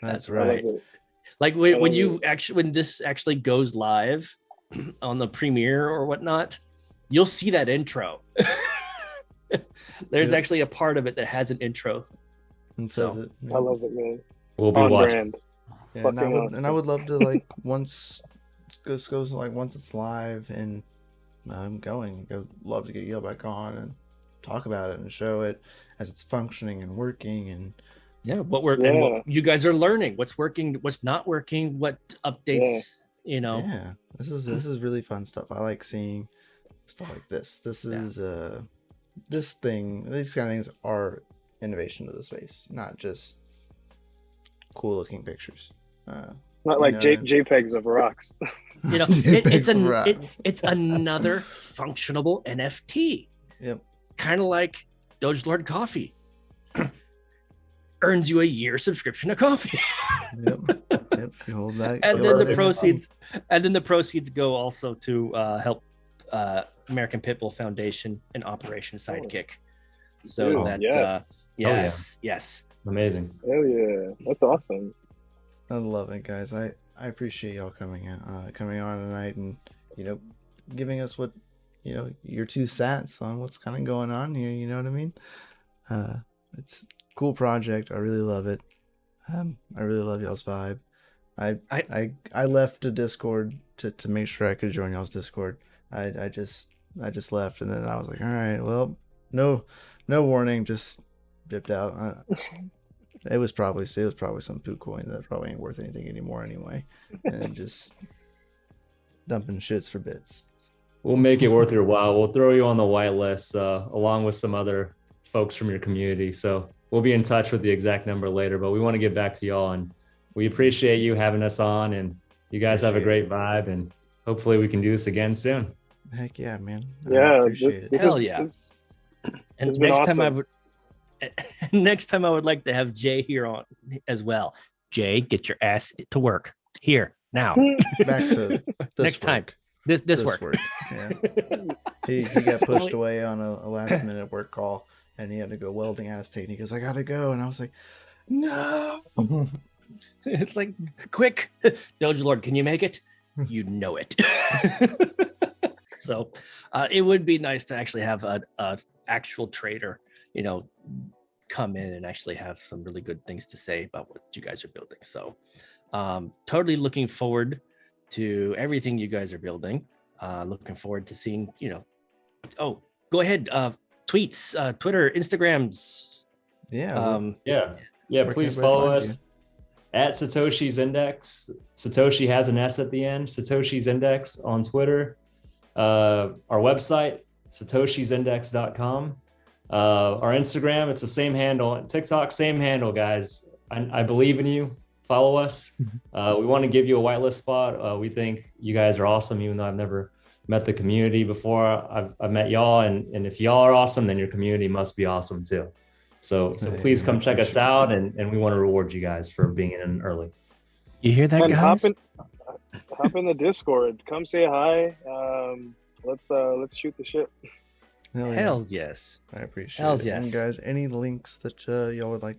That's right. Like when this actually goes live on the premiere or whatnot, you'll see that intro. There's actually a part of it that has an intro. And says it. I love it, man. We'll be On watching. brand. Yeah, and I would love to once it's live and love to get you back on and talk about it and show it as it's functioning and working and and what you guys are learning, what's working, what's not working, what updates. Yeah, this is really fun stuff. I like seeing stuff like this. These kind of things are innovation to the space, not just cool looking pictures. Not like JPEGs of rocks. It's another functionable NFT. Yep. Kind of like DogeLord coffee. Earns you a year subscription to coffee. Yep. You hold that. And then the proceeds go also to help American Pitbull Foundation and Operation Sidekick. So yes. Amazing. Hell yeah. That's awesome. I love it, guys. I appreciate y'all coming on tonight and giving us what your 2 cents on what's kind of going on here. You know what I mean? It's a cool project. I really love it. I really love y'all's vibe. I left the Discord to make sure I could join y'all's Discord. I just left, and then I was like, all right, well, no warning, just dipped out. It was probably some poo coin that probably ain't worth anything anymore anyway, and just dumping shits for bits. We'll make it worth your while. We'll throw you on the whitelist along with some other folks from your community. So we'll be in touch with the exact number later, but we want to get back to y'all, and we appreciate you having us on, and you guys have a great vibe, and hopefully we can do this again soon. Heck yeah, man. I Yeah, appreciate it. Hell yeah. And it's been next time I awesome. would next time I would like to have Jay here on as well. Jay, get your ass to work here now. Back to this Next time. work. This work. Yeah. He got pushed away on a last minute work call, and he had to go welding acetate. And he goes, "I gotta go," and I was like, "No." It's like, quick, DogeLord, can you make it? You know it. So it would be nice to actually have a actual trader, come in and actually have some really good things to say about what you guys are building. So totally looking forward to everything you guys are building. Looking forward to seeing, oh, go ahead. Tweets, Twitter, Instagrams. Yeah. Yeah. Where Please can everybody follow find us at Satoshi's Index. Satoshi has an S at the end. Satoshi's Index on Twitter. Our website, satoshisindex.com. Our Instagram, it's the same handle. TikTok, same handle, guys. I believe in you. Follow us. We want to give you a whitelist spot. We think you guys are awesome, even though I've never met the community before. I've met y'all, and if y'all are awesome, then your community must be awesome too. So please come check us out, and we want to reward you guys for being in early. You hear that, And guys? hop in the Discord. Come say hi. Let's shoot the shit. Hell yes. I appreciate Hells it. yes. And guys, any links that y'all would like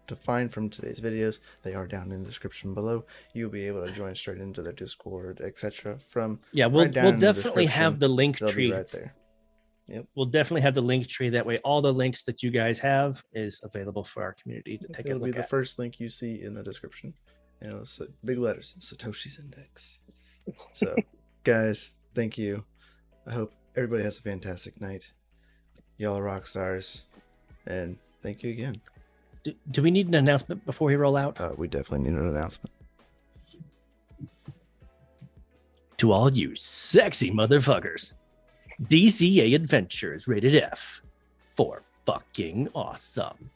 to find from today's videos, they are down in the description below. You'll be able to join straight into their Discord, etc. From We'll right down in the definitely have description. the link They'll be tree right there. Yep. We'll definitely have the link tree. That way, all the links that you guys have is available for our community to take a It'll look be the at. first link you see in the description. And it'll say big letters, Satoshi's Index. So, guys, thank you. I hope everybody has a fantastic night. Y'all are rock stars. And thank you again. Do we need an announcement before we roll out? We definitely need an announcement. To all you sexy motherfuckers, DCA Adventures rated F for fucking awesome.